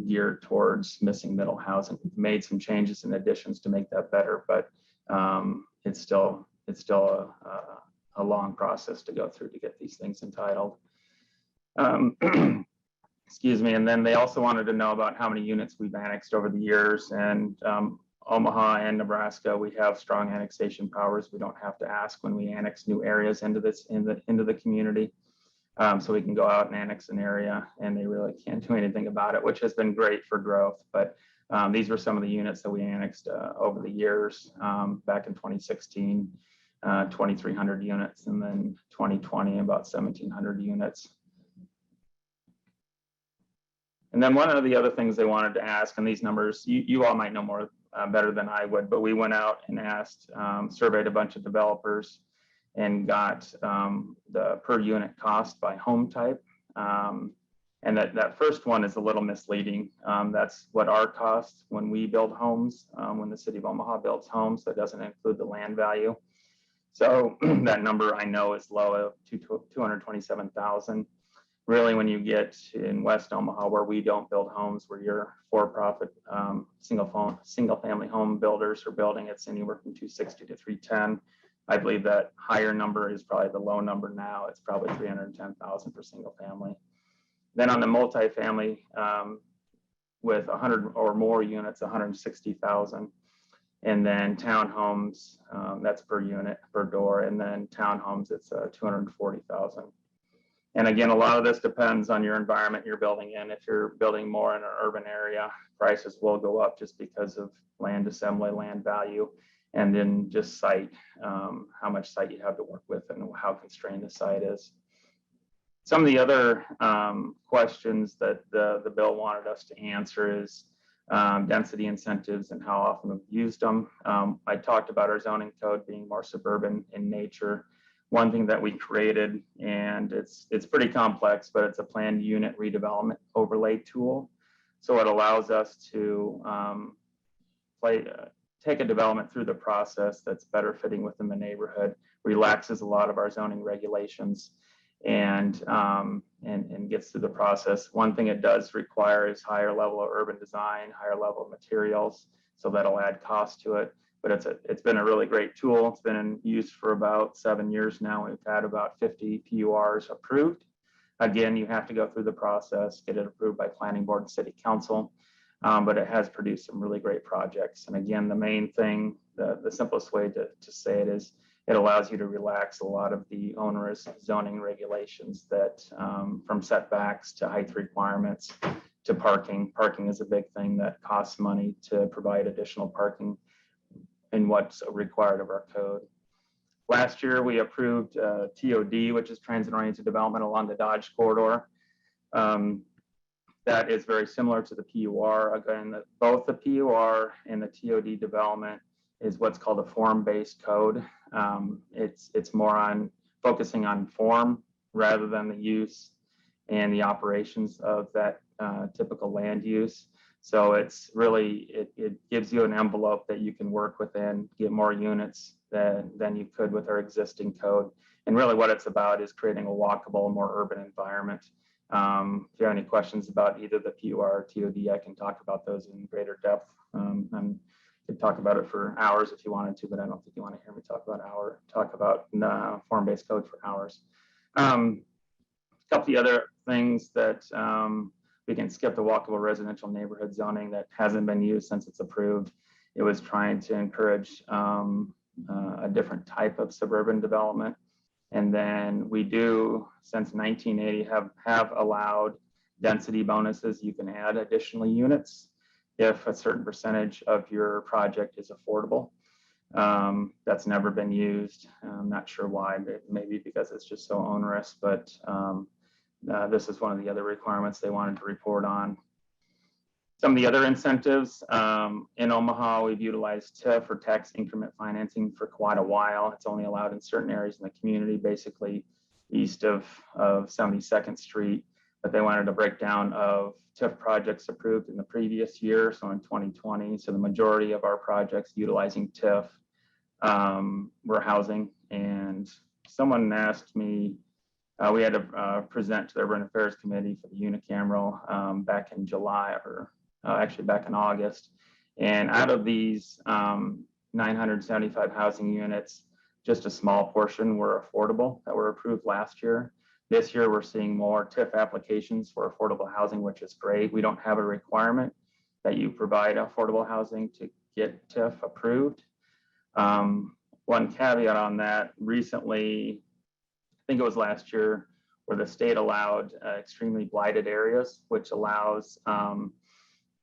Speaker 7: geared towards missing middle housing. We've made some changes and additions to make that better, but it's still a long process to go through to get these things entitled. Excuse me. And then they also wanted to know about how many units we've annexed over the years. And Omaha and Nebraska, we have strong annexation powers. We don't have to ask when we annex new areas into the community. So we can go out and annex an area and they really can't do anything about it, which has been great for growth. But these were some of the units that we annexed over the years. Back in 2016, 2,300 units, and then 2020, about 1,700 units. And then one of the other things they wanted to ask, and these numbers, you all might know more better than I would, but we went out and asked, surveyed a bunch of developers and got the per unit cost by home type. And that first one is a little misleading. That's what our cost when we build homes, when the city of Omaha builds homes, that doesn't include the land value. So that number I know is low of 227,000. Really, when you get in West Omaha, where we don't build homes, where your for-profit single family home builders are building, it's anywhere from 260 to 310. I believe that higher number is probably the low number now. It's probably 310,000 for single family. Then on the multifamily, with 100 or more units, 160,000. And then townhomes, that's per unit, per door. And then townhomes, it's 240,000. And again, a lot of this depends on your environment you're building in. If you're building more in an urban area, prices will go up just because of land assembly, land value, and then just site, how much site you have to work with and how constrained the site is. Some of the other questions that the bill wanted us to answer is density incentives and how often we've used them. I talked about our zoning code being more suburban in nature. One thing that we created, and it's pretty complex, but it's a planned unit redevelopment overlay tool. So it allows us to take a development through the process that's better fitting within the neighborhood, relaxes a lot of our zoning regulations, and gets through the process. One thing it does require is higher level of urban design, higher level of materials, so that'll add cost to it. But it's been a really great tool. It's been in use for about 7 years now. We've had about 50 PURs approved. Again, you have to go through the process, get it approved by planning board and city council, but it has produced some really great projects. And again, the main thing, the simplest way to say it is, it allows you to relax a lot of the onerous zoning regulations that from setbacks to height requirements to parking. Parking is a big thing that costs money to provide additional parking in what's required of our code. Last year, we approved TOD, which is transit-oriented development along the Dodge corridor. That is very similar to the PUR. Again, both the PUR and the TOD development is what's called a form-based code. It's more on focusing on form rather than the use and the operations of that typical land use. So it's really, it gives you an envelope that you can work within, get more units than you could with our existing code. And really what it's about is creating a walkable, more urban environment. If you have any questions about either the PUR or TOD, I can talk about those in greater depth. And could talk about it for hours if you wanted to, but I don't think you want to hear me talk about form-based code for hours. A couple of the other things that we can skip the walkable residential neighborhood zoning that hasn't been used since it's approved. It was trying to encourage a different type of suburban development. And then we do, since 1980, have allowed density bonuses. You can add additional units if a certain percentage of your project is affordable. That's never been used. I'm not sure why, but maybe because it's just so onerous, but this is one of the other requirements they wanted to report on. Some of the other incentives in Omaha, we've utilized TIF or tax increment financing for quite a while. It's only allowed in certain areas in the community, basically east of 72nd Street, but they wanted a breakdown of TIF projects approved in the previous year, so in 2020. So the majority of our projects utilizing TIF were housing. And someone asked me, we had to present to the Urban Affairs Committee for the unicameral back in July, or actually back in August. And out of these 975 housing units, just a small portion were affordable that were approved last year. This year, we're seeing more TIF applications for affordable housing, which is great. We don't have a requirement that you provide affordable housing to get TIF approved. One caveat on that, recently, I think it was last year, where the state allowed extremely blighted areas, which allows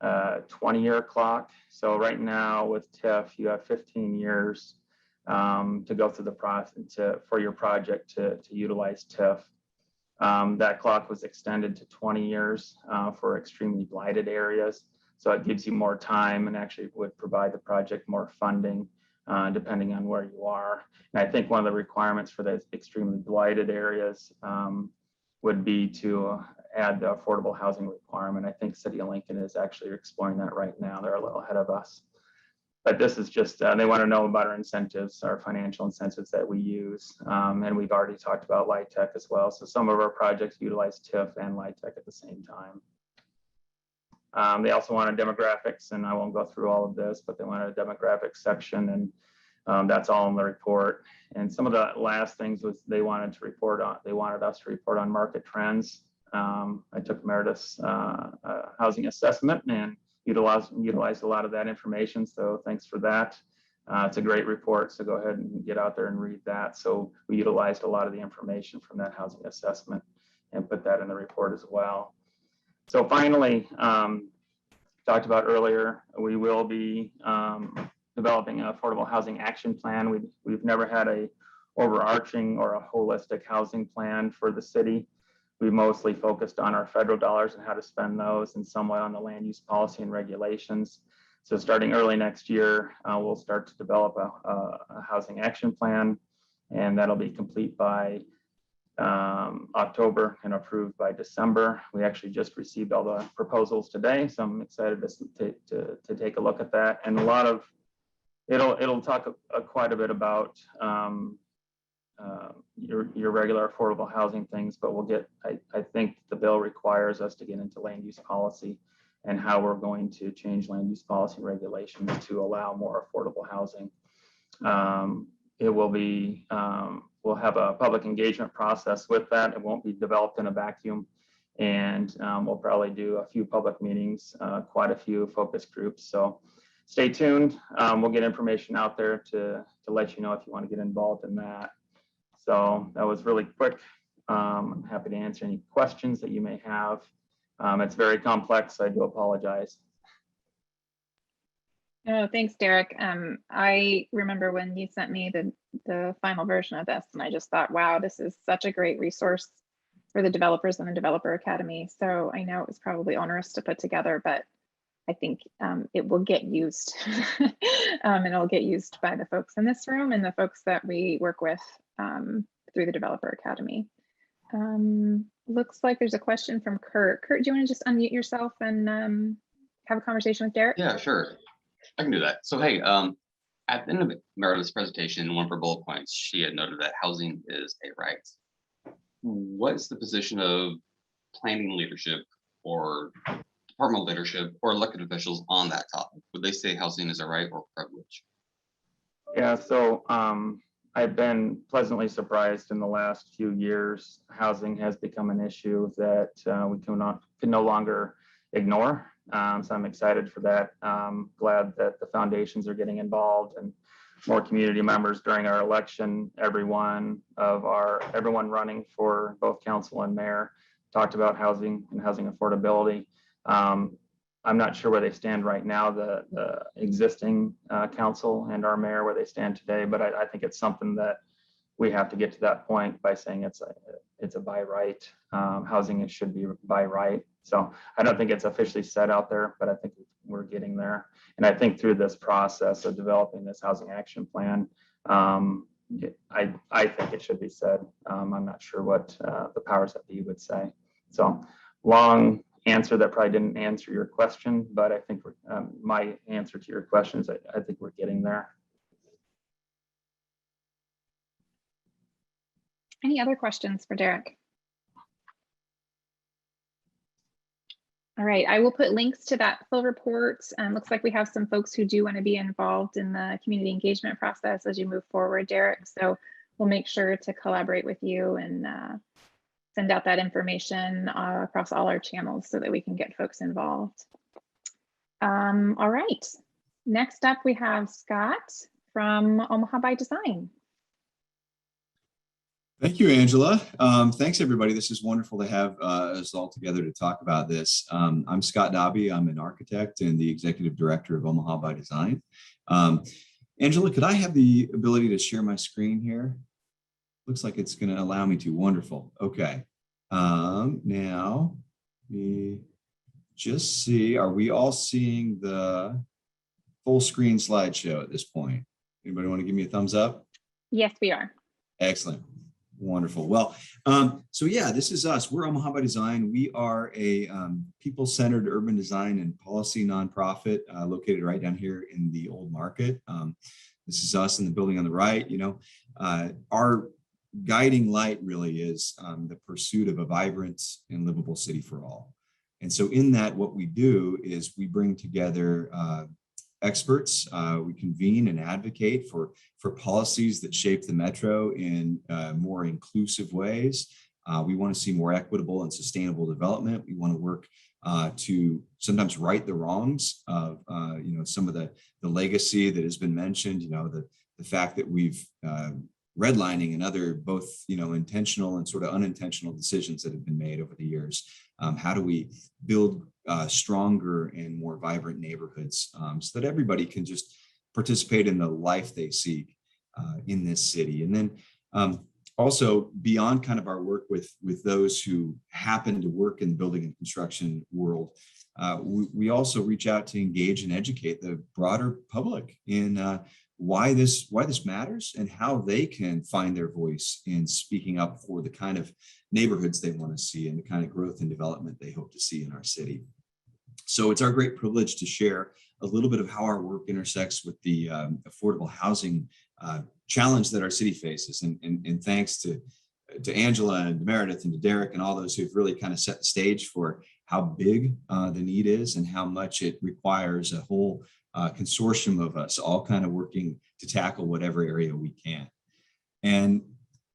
Speaker 7: 20-year clock. So right now with TIF, you have 15 years to go through the process for your project to utilize TIF. That clock was extended to 20 years for extremely blighted areas. So it gives you more time and actually would provide the project more funding depending on where you are. And I think one of the requirements for those extremely blighted areas would be to add the affordable housing requirement. I think City of Lincoln is actually exploring that right now. They're a little ahead of us. But this is just, they want to know about our incentives, our financial incentives that we use. And we've already talked about Light Tech as well. So some of our projects utilize TIF and Light Tech at the same time. They also wanted demographics, and I won't go through all of this, but they wanted a demographics section, and that's all in the report. And some of the last things was they wanted us to report on market trends. I took Meredith's housing assessment and utilized a lot of that information. So thanks for that. It's a great report. So go ahead and get out there and read that. So we utilized a lot of the information from that housing assessment and put that in the report as well. So finally, talked about earlier, we will be developing an affordable housing action plan. We've never had a overarching or a holistic housing plan for the city. We mostly focused on our federal dollars and how to spend those, and somewhat on the land use policy and regulations. So starting early next year, we'll start to develop a housing action plan, and that'll be complete by October and approved by December. We actually just received all the proposals today, so I'm excited to take a look at that. And a lot of it'll talk quite a bit about your regular affordable housing things, but we'll get, I think the bill requires us to get into land use policy and how we're going to change land use policy regulations to allow more affordable housing. It will be, we'll have a public engagement process with that. It won't be developed in a vacuum. And we'll probably do a few public meetings, quite a few focus groups. So stay tuned. We'll get information out there to let you know if you want to get involved in that. So that was really quick. I'm happy to answer any questions that you may have. It's very complex. I do apologize.
Speaker 1: Oh, thanks, Derek. I remember when you sent me the final version of this, and I just thought, wow, this is such a great resource for the developers and the Developer Academy. So I know it was probably onerous to put together, but I think it will get used and it'll get used by the folks in this room and the folks that we work with through the Developer Academy. Looks like there's a question from Kurt. Kurt, do you want to just unmute yourself and have a conversation with Derek?
Speaker 8: Yeah, sure. I can do that. So, hey, at the end of Meredith's presentation, one of her bullet points, she had noted that housing is a right. What's the position of planning leadership or departmental leadership or elected officials on that topic? Would they say housing is a right or privilege?
Speaker 7: Yeah, so I've been pleasantly surprised in the last few years. Housing has become an issue that we can no longer ignore. So I'm excited for that. Glad that the foundations are getting involved and more community members during our election. Everyone running for both council and mayor talked about housing and housing affordability. I'm not sure where they stand right now, the existing council and our mayor, where they stand today, but I think it's something that we have to get to that point by saying it's a by right. Housing, it should be by right. So I don't think it's officially set out there, but I think we're getting there. And I think through this process of developing this housing action plan, I think it should be said. I'm not sure what the powers that be would say. So long answer that probably didn't answer your question, but I think my answer to your question is I think we're getting there.
Speaker 1: Any other questions for Derek? All right, I will put links to that full report. Looks like we have some folks who do want to be involved in the community engagement process as you move forward, Derek. So we'll make sure to collaborate with you and send out that information across all our channels so that we can get folks involved. All right, next up we have Scott from Omaha by Design.
Speaker 9: Thank you, Angela. Thanks, everybody. This is wonderful to have us all together to talk about this. I'm Scott Dobby. I'm an architect and the executive director of Omaha by Design. Angela, could I have the ability to share my screen here? Looks like it's going to allow me to. Wonderful. Okay. Now, we just see, are we all seeing the full screen slideshow at this point? Anybody want to give me a thumbs up?
Speaker 1: Yes, we are.
Speaker 9: Excellent. Wonderful. Well, so yeah, this is us. We're Omaha by Design. We are a people-centered urban design and policy nonprofit located right down here in the Old Market. This is us in the building on the right. You know, our guiding light really is the pursuit of a vibrant and livable city for all. And so in that, what we do is we bring together experts. We convene and advocate for policies that shape the metro in more inclusive ways. We want to see more equitable and sustainable development. We want to work to sometimes right the wrongs of some of the legacy that has been mentioned. You know, the fact that we've redlining and other both intentional and sort of unintentional decisions that have been made over the years. How do we build stronger and more vibrant neighborhoods so that everybody can just participate in the life they seek in this city? And then also beyond kind of our work with those who happen to work in the building and construction world, we also reach out to engage and educate the broader public in why this matters and how they can find their voice in speaking up for the kind of neighborhoods they want to see and the kind of growth and development they hope to see in our city. So it's our great privilege to share a little bit of how our work intersects with the affordable housing challenge that our city faces. And thanks to Angela and Meredith and to Derek and all those who've really kind of set the stage for how big the need is and how much it requires a whole consortium of us all kind of working to tackle whatever area we can. And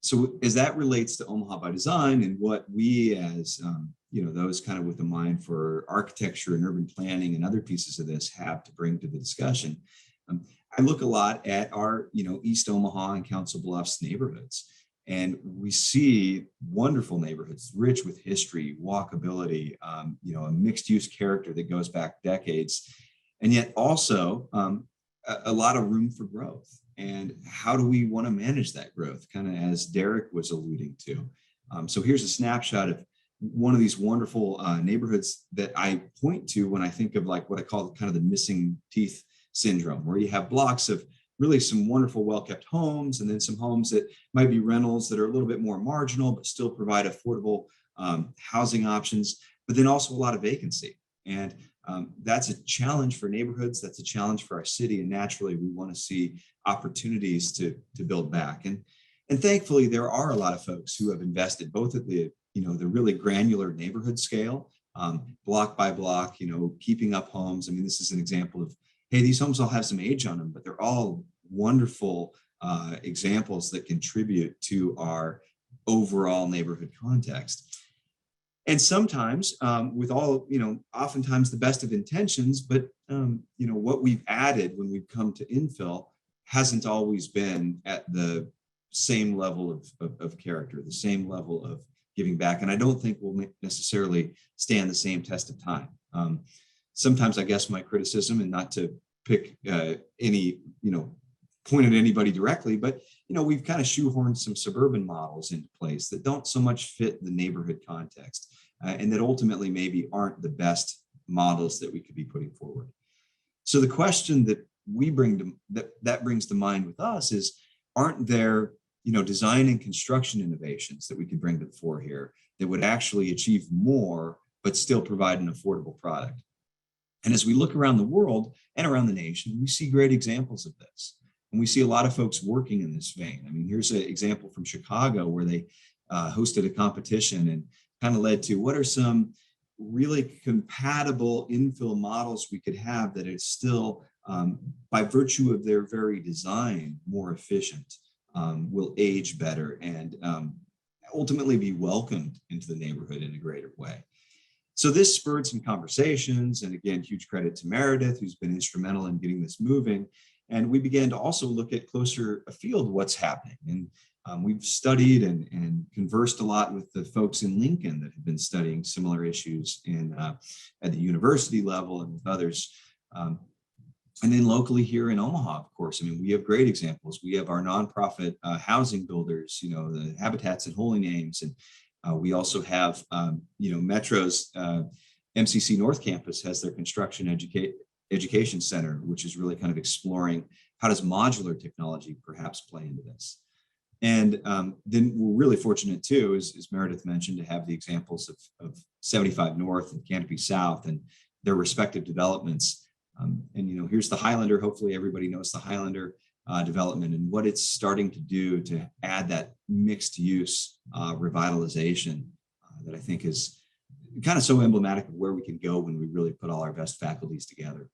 Speaker 9: so as that relates to Omaha by Design and what we as those kind of with a mind for architecture and urban planning and other pieces of this have to bring to the discussion, I look a lot at our East Omaha and Council Bluffs neighborhoods, and we see wonderful neighborhoods rich with history, walkability, a mixed use character that goes back decades, and yet also a lot of room for growth. And how do we want to manage that growth, kind of as Derek was alluding to? So here's a snapshot of one of these wonderful neighborhoods that I point to when I think of like what I call kind of the missing teeth syndrome, where you have blocks of really some wonderful, well-kept homes, and then some homes that might be rentals that are a little bit more marginal, but still provide affordable housing options, but then also a lot of vacancy. And That's a challenge for neighborhoods. That's a challenge for our city. And naturally, we want to see opportunities to build back. And thankfully, there are a lot of folks who have invested both at the really granular neighborhood scale, block by block, keeping up homes. I mean, this is an example of, hey, these homes all have some age on them, but they're all wonderful examples that contribute to our overall neighborhood context. And sometimes with all, oftentimes the best of intentions, but, what we've added when we've come to infill hasn't always been at the same level of character, the same level of giving back. And I don't think will necessarily stand the same test of time. Sometimes I guess my criticism, and not to pick any, point at anybody directly, but, we've kind of shoehorned some suburban models into place that don't so much fit the neighborhood context and that ultimately maybe aren't the best models that we could be putting forward. So the question that we bring to that brings to mind with us is, aren't there design and construction innovations that we could bring to the fore here that would actually achieve more, but still provide an affordable product? And as we look around the world and around the nation, we see great examples of this. And we see a lot of folks working in this vein. I mean, here's an example from Chicago where they hosted a competition and kind of led to what are some really compatible infill models we could have that is still, by virtue of their very design, more efficient, will age better, and ultimately be welcomed into the neighborhood in a greater way. So this spurred some conversations, and again, huge credit to Meredith, who's been instrumental in getting this moving. And we began to also look at closer afield what's happening. And we've studied and conversed a lot with the folks in Lincoln that have been studying similar issues at the university level and with others. And then locally here in Omaha, of course, I mean, we have great examples. We have our nonprofit housing builders, the Habitats and Holy Names. And we also have, Metro's MCC North Campus has their construction education center, which is really kind of exploring how does modular technology perhaps play into this. And then we're really fortunate too, as Meredith mentioned, to have the examples of 75 North and Canopy South and their respective developments. And here's the Highlander. Hopefully everybody knows the Highlander development and what it's starting to do to add that mixed use revitalization that I think is kind of so emblematic of where we can go when we really put all our best faculties together.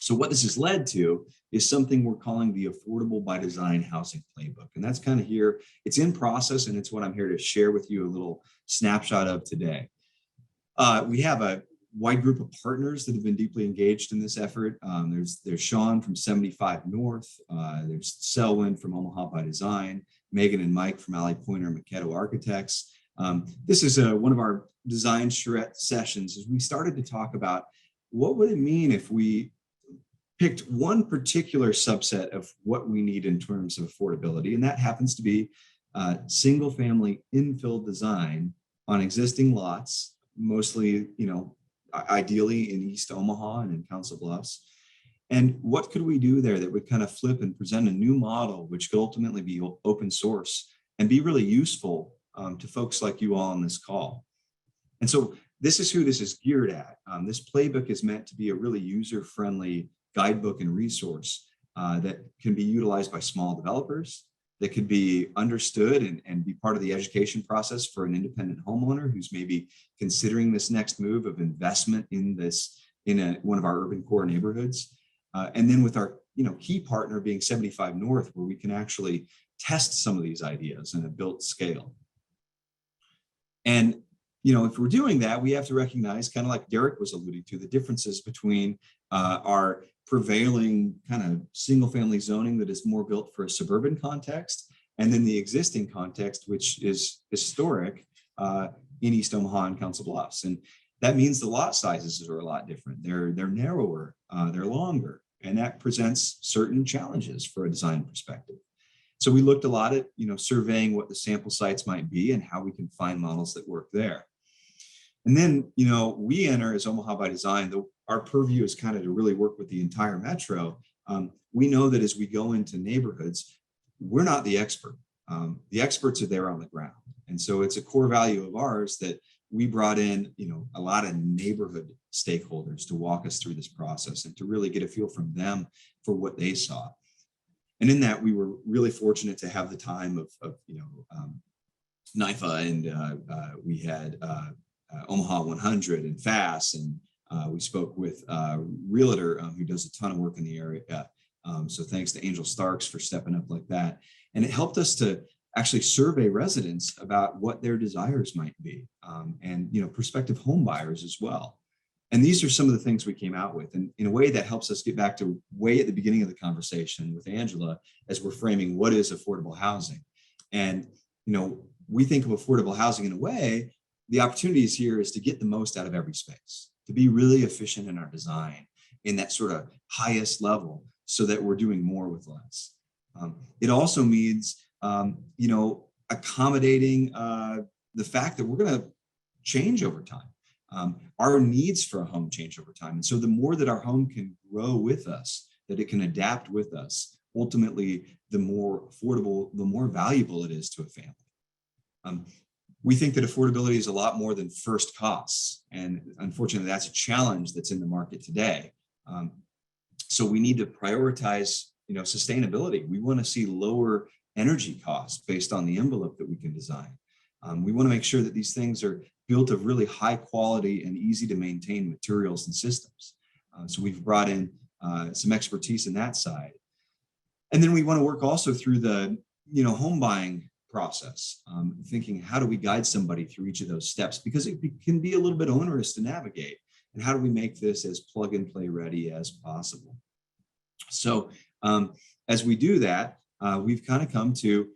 Speaker 9: So what this has led to is something we're calling the Affordable by Design Housing Playbook. And that's kind of here. It's in process, and it's what I'm here to share with you a little snapshot of today. We have a wide group of partners that have been deeply engaged in this effort. There's Sean from 75 North. There's Selwyn from Omaha by Design, Megan and Mike from Alley Pointer Maquetto Architects. This is one of our design charrette sessions as we started to talk about what would it mean if we picked one particular subset of what we need in terms of affordability, and that happens to be single family infill design on existing lots, mostly, ideally in East Omaha and in Council Bluffs. And what could we do there that would kind of flip and present a new model, which could ultimately be open source and be really useful to folks like you all on this call. And so this is who this is geared at. This playbook is meant to be a really user-friendly guidebook and resource that can be utilized by small developers, that could be understood and be part of the education process for an independent homeowner who's maybe considering this next move of investment in one of our urban core neighborhoods. And then with our key partner being 75 North, where we can actually test some of these ideas in a built scale. And if we're doing that, we have to recognize, kind of like Derek was alluding to, the differences between our prevailing kind of single family zoning that is more built for a suburban context, and then the existing context, which is historic in East Omaha and Council Bluffs. And that means the lot sizes are a lot different. They're narrower, they're longer, and that presents certain challenges for a design perspective. So we looked a lot at, surveying what the sample sites might be and how we can find models that work there. And then, we enter as Omaha by Design, our purview is kind of to really work with the entire metro. We know that as we go into neighborhoods, we're not the expert. The experts are there on the ground. And so it's a core value of ours that we brought in, a lot of neighborhood stakeholders to walk us through this process and to really get a feel from them for what they saw. And in that, we were really fortunate to have the time of NIFA, and we had Omaha 100 and FAST, and we spoke with a realtor who does a ton of work in the area. So thanks to Angel Starks for stepping up like that. And it helped us to actually survey residents about what their desires might be, and prospective home buyers as well. And these are some of the things we came out with, and in a way that helps us get back to way at the beginning of the conversation with Angela, as we're framing what is affordable housing. And we think of affordable housing in a way, the opportunities here is to get the most out of every space, to be really efficient in our design in that sort of highest level, so that we're doing more with less. It also means accommodating the fact that we're going to change over time. Our needs for a home change over time. And so the more that our home can grow with us, that it can adapt with us, ultimately, the more affordable, the more valuable it is to a family. We think that affordability is a lot more than first costs. And unfortunately, that's a challenge that's in the market today. So we need to prioritize, sustainability. We want to see lower energy costs based on the envelope that we can design. We want to make sure that these things are built of really high quality and easy to maintain materials and systems. So we've brought in some expertise in that side. And then we want to work also through the, home buying process, thinking how do we guide somebody through each of those steps, because it can be a little bit onerous to navigate. And how do we make this as plug and play ready as possible? So as we do that, we've kind of come to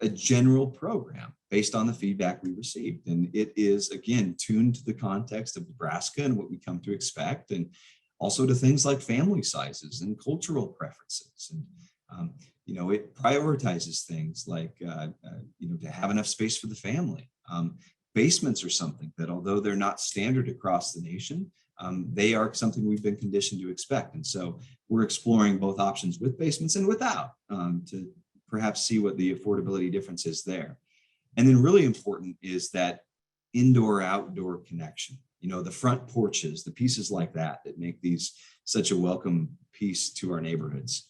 Speaker 9: a general program based on the feedback we received. And it is, again, tuned to the context of Nebraska and what we come to expect, and also to things like family sizes and cultural preferences. And, it prioritizes things like, to have enough space for the family. Basements are something that, although they're not standard across the nation, they are something we've been conditioned to expect. And so we're exploring both options with basements and without, to perhaps see what the affordability difference is there. And then really important is that indoor-outdoor connection. The front porches, the pieces like that make these such a welcome piece to our neighborhoods.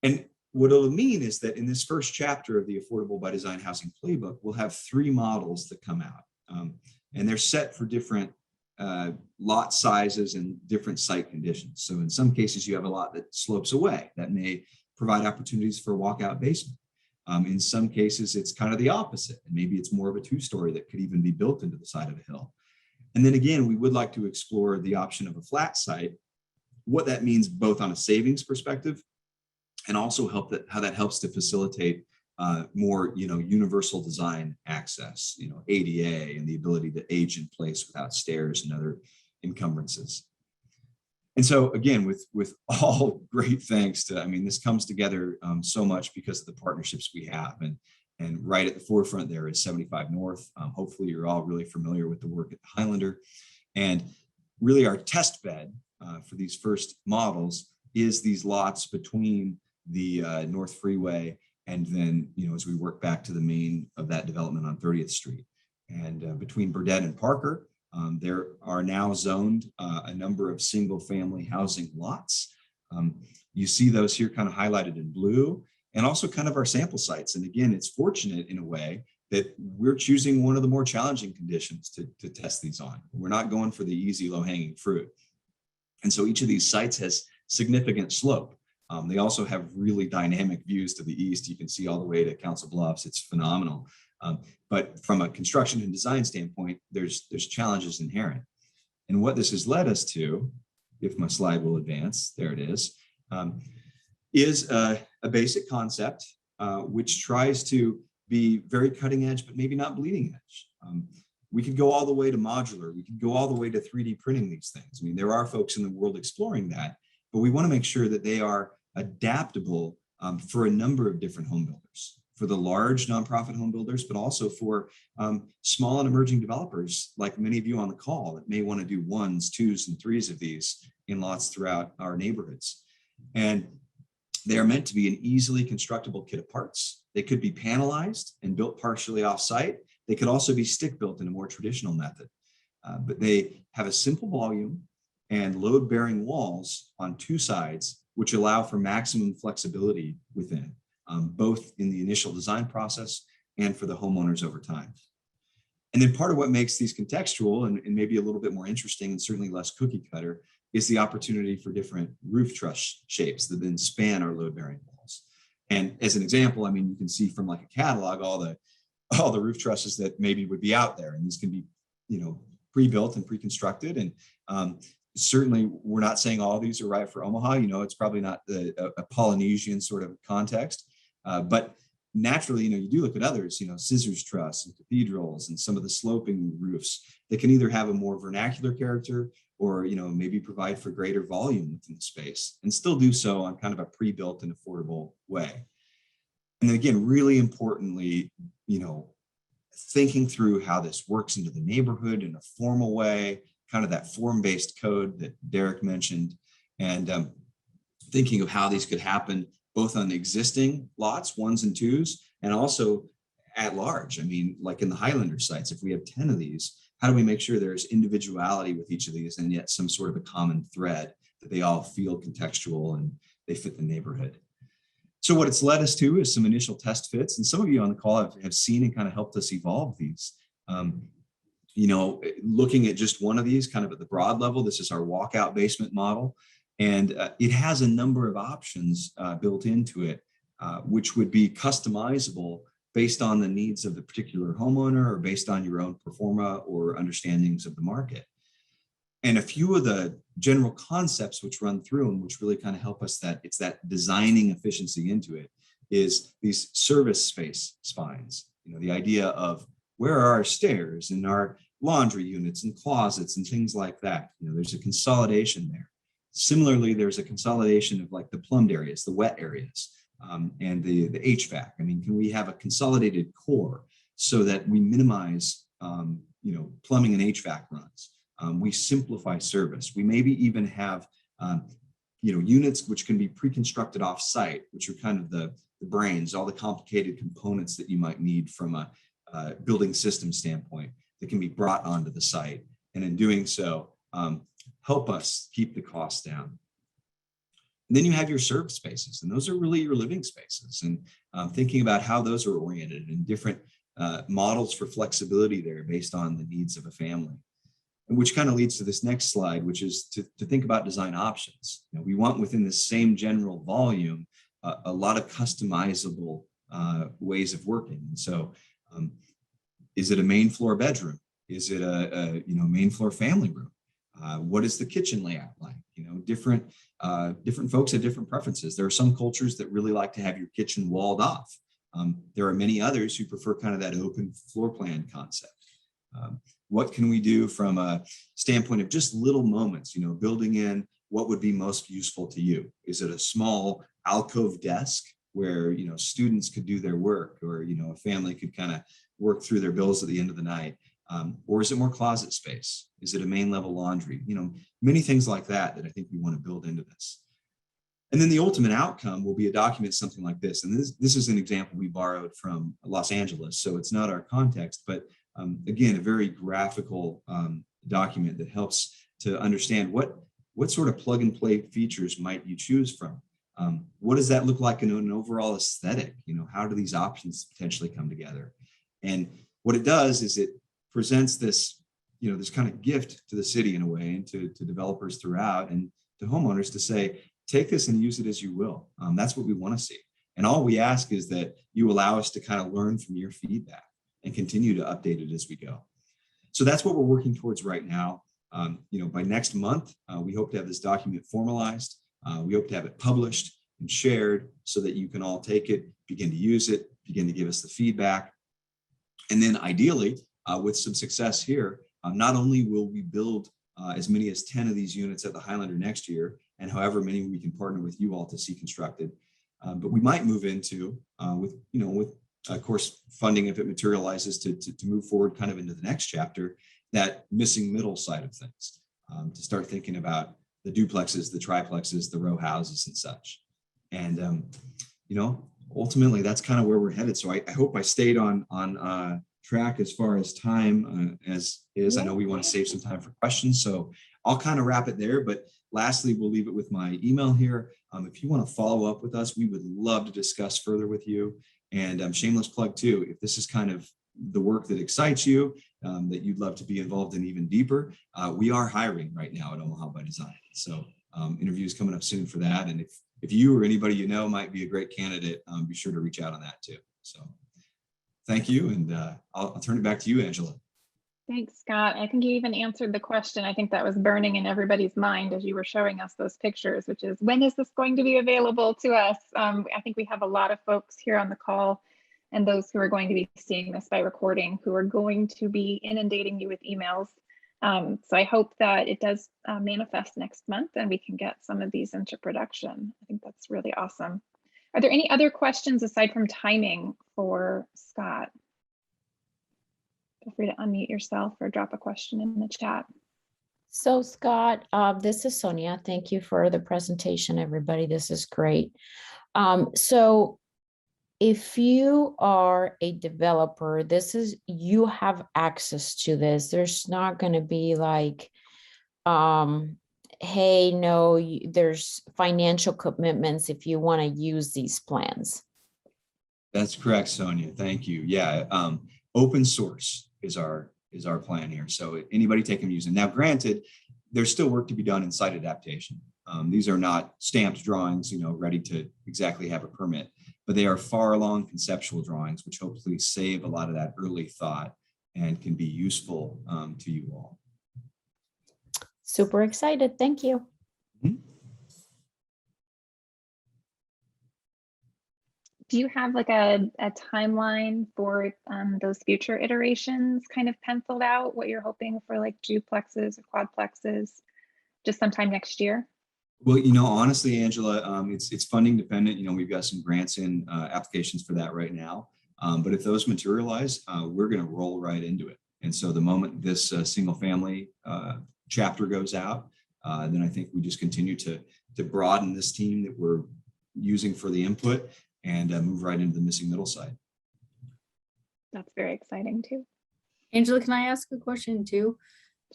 Speaker 9: And what it'll mean is that in this first chapter of the Affordable by Design Housing Playbook, we'll have 3 models that come out. And they're set for different lot sizes and different site conditions. So in some cases, you have a lot that slopes away. That may provide opportunities for a walkout basement. In some cases, it's kind of the opposite. And maybe it's more of a 2-story that could even be built into the side of a hill. And then again, we would like to explore the option of a flat site, what that means both on a savings perspective, and also how that helps to facilitate more, universal design access, ADA, and the ability to age in place without stairs and other encumbrances. And so again, with all great thanks to, this comes together so much because of the partnerships we have, and right at the forefront there is 75 North. Hopefully you're all really familiar with the work at the Highlander, and really our test bed for these first models is these lots between the North Freeway and then, as we work back to the main of that development on 30th Street. And between Burdett and Parker, there are now zoned a number of single family housing lots. You see those here kind of highlighted in blue, and also kind of our sample sites. And again, it's fortunate in a way that we're choosing one of the more challenging conditions to test these on. We're not going for the easy low hanging fruit. And so each of these sites has significant slope. They also have really dynamic views to the east. You can see all the way to Council Bluffs. It's phenomenal. But from a construction and design standpoint, there's challenges inherent. And what this has led us to, if my slide will advance, there it is a basic concept which tries to be very cutting edge, but maybe not bleeding edge. We could go all the way to modular. We could go all the way to 3D printing these things. There are folks in the world exploring that, but we want to make sure that they are adaptable for a number of different home builders, for the large nonprofit home builders, but also for small and emerging developers like many of you on the call that may want to do 1s, 2s, and 3s of these in lots throughout our neighborhoods. And they are meant to be an easily constructible kit of parts. They could be panelized and built partially off-site, They could also be stick built in a more traditional method, but they have a simple volume and load bearing walls on two sides, which allow for maximum flexibility within, both in the initial design process and for the homeowners over time. And then part of what makes these contextual and maybe a little bit more interesting and certainly less cookie cutter is the opportunity for different roof truss shapes that then span our load bearing walls. And as an example, I mean, you can see from like a catalog, all the roof trusses that maybe would be out there. And these can be, pre-built and pre-constructed. And certainly we're not saying all of these are right for Omaha. It's probably not a Polynesian sort of context, but naturally, you do look at others, scissors truss and cathedrals and some of the sloping roofs that can either have a more vernacular character or, maybe provide for greater volume within the space and still do so on kind of a pre-built and affordable way. And then again, really importantly, thinking through how this works into the neighborhood in a formal way, kind of that form-based code that Derek mentioned, and thinking of how these could happen both on existing lots, 1s and 2s, and also at large. I mean, like in the Highlander sites, if we have 10 of these, how do we make sure there's individuality with each of these and yet some sort of a common thread that they all feel contextual and they fit the neighborhood? So what it's led us to is some initial test fits, and some of you on the call have seen and kind of helped us evolve these. Looking at just one of these kind of at the broad level, this is our walkout basement model. And it has a number of options built into it, which would be customizable based on the needs of the particular homeowner or based on your own pro forma or understandings of the market. And a few of the general concepts which run through and which really kind of help us it's that designing efficiency into it is these service space spines. The idea of where are our stairs and our laundry units and closets and things like that. There's a consolidation there. Similarly, there's a consolidation of like the plumbed areas, the wet areas, and the HVAC. I mean, can we have a consolidated core so that we minimize, plumbing and HVAC runs? We simplify service. We maybe even have, units which can be pre-constructed off-site, which are kind of the brains, all the complicated components that you might need from a building system standpoint that can be brought onto the site. And in doing so, help us keep the costs down. And then you have your served spaces, and those are really your living spaces. And thinking about how those are oriented and different models for flexibility there based on the needs of a family. And which kind of leads to this next slide, which is to think about design options. We want within the same general volume, a lot of customizable ways of working. And so is it a main floor bedroom? Is it a main floor family room? What is the kitchen layout like? Different folks have different preferences. There are some cultures that really like to have your kitchen walled off. There are many others who prefer kind of that open floor plan concept. What can we do from a standpoint of just little moments, building in what would be most useful to you? Is it a small alcove desk where, students could do their work, or, a family could kind of work through their bills at the end of the night? Or is it more closet space? Is it a main level laundry? Many things like that I think we want to build into this. And then the ultimate outcome will be a document something like this. And this is an example we borrowed from Los Angeles, so it's not our context, but again, a very graphical document that helps to understand what sort of plug and play features might you choose from. What does that look like in an overall aesthetic? How do these options potentially come together? And what it does is it presents this, this kind of gift to the city in a way, and to developers throughout and to homeowners to say, take this and use it as you will. That's what we want to see. And all we ask is that you allow us to kind of learn from your feedback and continue to update it as we go. So that's what we're working towards right now. By next month, we hope to have this document formalized. We hope to have it published and shared so that you can all take it, begin to use it, begin to give us the feedback. And then ideally, with some success here, not only will we build as many as 10 of these units at the Highlander next year, and however many we can partner with you all to see constructed, but we might move into with of course funding, if it materializes, to move forward kind of into the next chapter, that missing middle side of things, to start thinking about the duplexes, the triplexes, the row houses and such. And ultimately that's kind of where we're headed. So I hope I stayed on track as far as time as is. I know we want to save some time for questions, so I'll kind of wrap it there. But lastly, we'll leave it with my email here. If you want to follow up with us, we would love to discuss further with you. And shameless plug too, if this is kind of the work that excites you, that you'd love to be involved in even deeper, we are hiring right now at Omaha by Design. So interviews coming up soon for that. And if you or anybody you know might be a great candidate, be sure to reach out on that too. So thank you. And I'll turn it back to you, Angela.
Speaker 1: Thanks, Scott. I think you even answered the question. I think that was burning in everybody's mind as you were showing us those pictures, which is, when is this going to be available to us? I think we have a lot of folks here on the call and those who are going to be seeing this by recording who are going to be inundating you with emails. So I hope that it does manifest next month and we can get some of these into production. I think that's really awesome. Are there any other questions aside from timing for Scott? Feel free to unmute yourself or drop a question in the chat.
Speaker 10: So Scott, this is Sonia. Thank you for the presentation, everybody. This is great. So if you are a developer, you have access to this. There's not going to be like, hey, no, there's financial commitments if you want to use these plans.
Speaker 9: That's correct, Sonia. Thank you. Yeah, open source is our plan here. So anybody take them using. Now, granted, there's still work to be done in site adaptation. These are not stamped drawings, ready to exactly have a permit, but they are far along conceptual drawings, which hopefully save a lot of that early thought and can be useful to you all.
Speaker 10: Super excited. Thank you.
Speaker 9: Mm-hmm.
Speaker 1: Do you have like a timeline for those future iterations kind of penciled out, what you're hoping for like duplexes or quadplexes just sometime next year?
Speaker 9: Well, honestly, Angela, it's funding dependent. We've got some grants in applications for that right now. But if those materialize, we're going to roll right into it. And so the moment this single family chapter goes out, then I think we just continue to broaden this team that we're using for the input and move right into the missing middle side.
Speaker 1: That's very exciting too.
Speaker 2: Angela, can I ask a question too?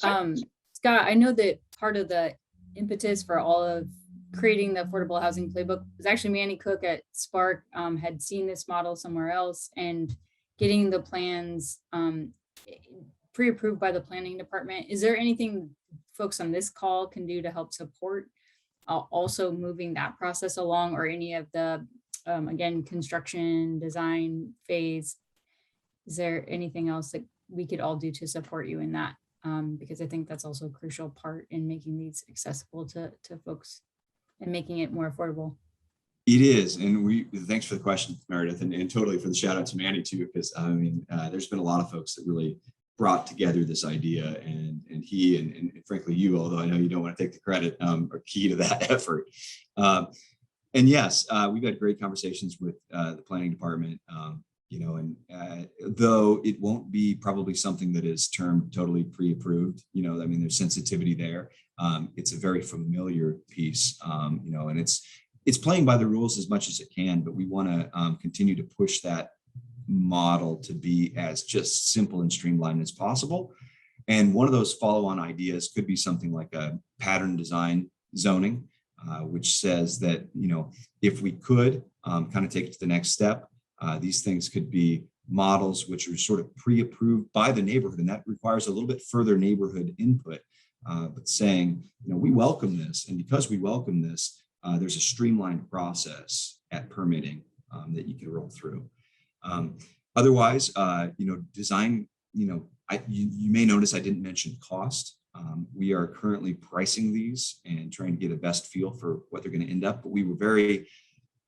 Speaker 1: Sure.
Speaker 2: Scott, I know that part of the impetus for all of creating the affordable housing playbook was actually Manny Cook at Spark had seen this model somewhere else and getting the plans pre-approved by the planning department. Is there anything folks on this call can do to help support also moving that process along, or any of the again, construction design phase? Is there anything else that we could all do to support you in that? Because I think that's also a crucial part in making these accessible to folks and making it more affordable.
Speaker 9: It is. And thanks for the question, Meredith, and totally for the shout out to Manny too, because there's been a lot of folks that really brought together this idea, and he and frankly you, although I know you don't want to take the credit, are key to that effort. And yes, we've had great conversations with the planning department, though it won't be probably something that is termed totally pre-approved, there's sensitivity there. It's a very familiar piece, and it's playing by the rules as much as it can, but we want to continue to push that model to be as just simple and streamlined as possible. And one of those follow-on ideas could be something like a pattern design zoning, which says that, if we could kind of take it to the next step, these things could be models which are sort of pre-approved by the neighborhood, and that requires a little bit further neighborhood input, but saying, we welcome this, and because we welcome this, there's a streamlined process at permitting that you can roll through. Otherwise, design, you may notice I didn't mention cost. We are currently pricing these and trying to get a best feel for what they're going to end up, but we were very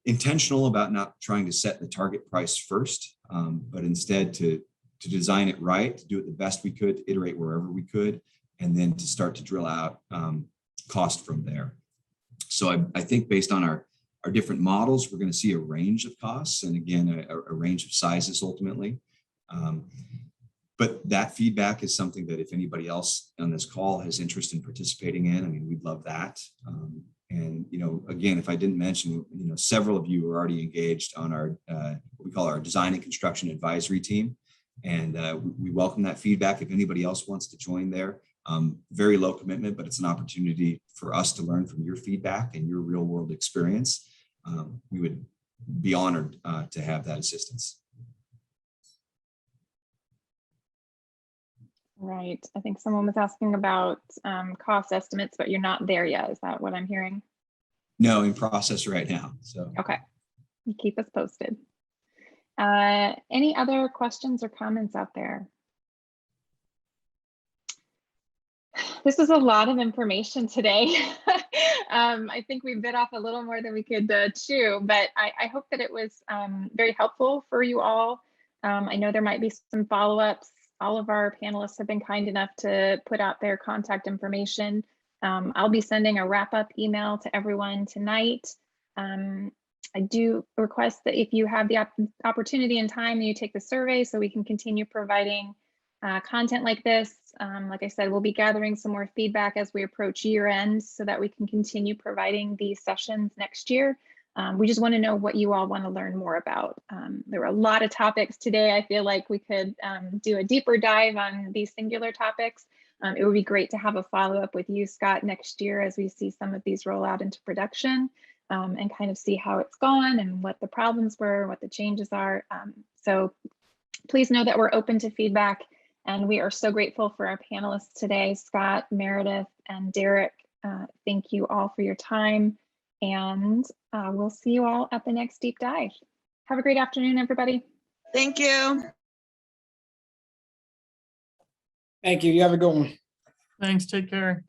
Speaker 9: intentional about not trying to set the target price first, but instead to design it right, to do it the best we could, to iterate wherever we could, and then to start to drill out cost from there. So I think based on our different models, we're going to see a range of costs, and again, a range of sizes ultimately. But that feedback is something that if anybody else on this call has interest in participating in, we'd love that. And, again, if I didn't mention, several of you are already engaged on our, what we call our design and construction advisory team. And we welcome that feedback. If anybody else wants to join there, very low commitment, but it's an opportunity for us to learn from your feedback and your real world experience. We would be honored to have that assistance.
Speaker 1: Right. I think someone was asking about cost estimates, but you're not there yet. Is that what I'm hearing?
Speaker 9: No, in process right now. So
Speaker 1: Okay. You keep us posted. Any other questions or comments out there? This was a lot of information today. I think we bit off a little more than we could chew, but I hope that it was very helpful for you all. I know there might be some follow-ups. All of our panelists have been kind enough to put out their contact information. I'll be sending a wrap-up email to everyone tonight. I do request that if you have the opportunity and time, you take the survey so we can continue providing content like this. Like I said, we'll be gathering some more feedback as we approach year end so that we can continue providing these sessions next year. We just want to know what you all want to learn more about. There were a lot of topics today. I feel like we could do a deeper dive on these singular topics. It would be great to have a follow-up with you, Scott, next year as we see some of these roll out into production and kind of see how it's gone and what the problems were, what the changes are. So please know that we're open to feedback. And we are so grateful for our panelists today, Scott, Meredith, and Derek. Thank you all for your time. And we'll see you all at the next deep dive. Have a great afternoon, everybody.
Speaker 11: Thank you.
Speaker 4: Thank you. You have a good one.
Speaker 3: Thanks, take care.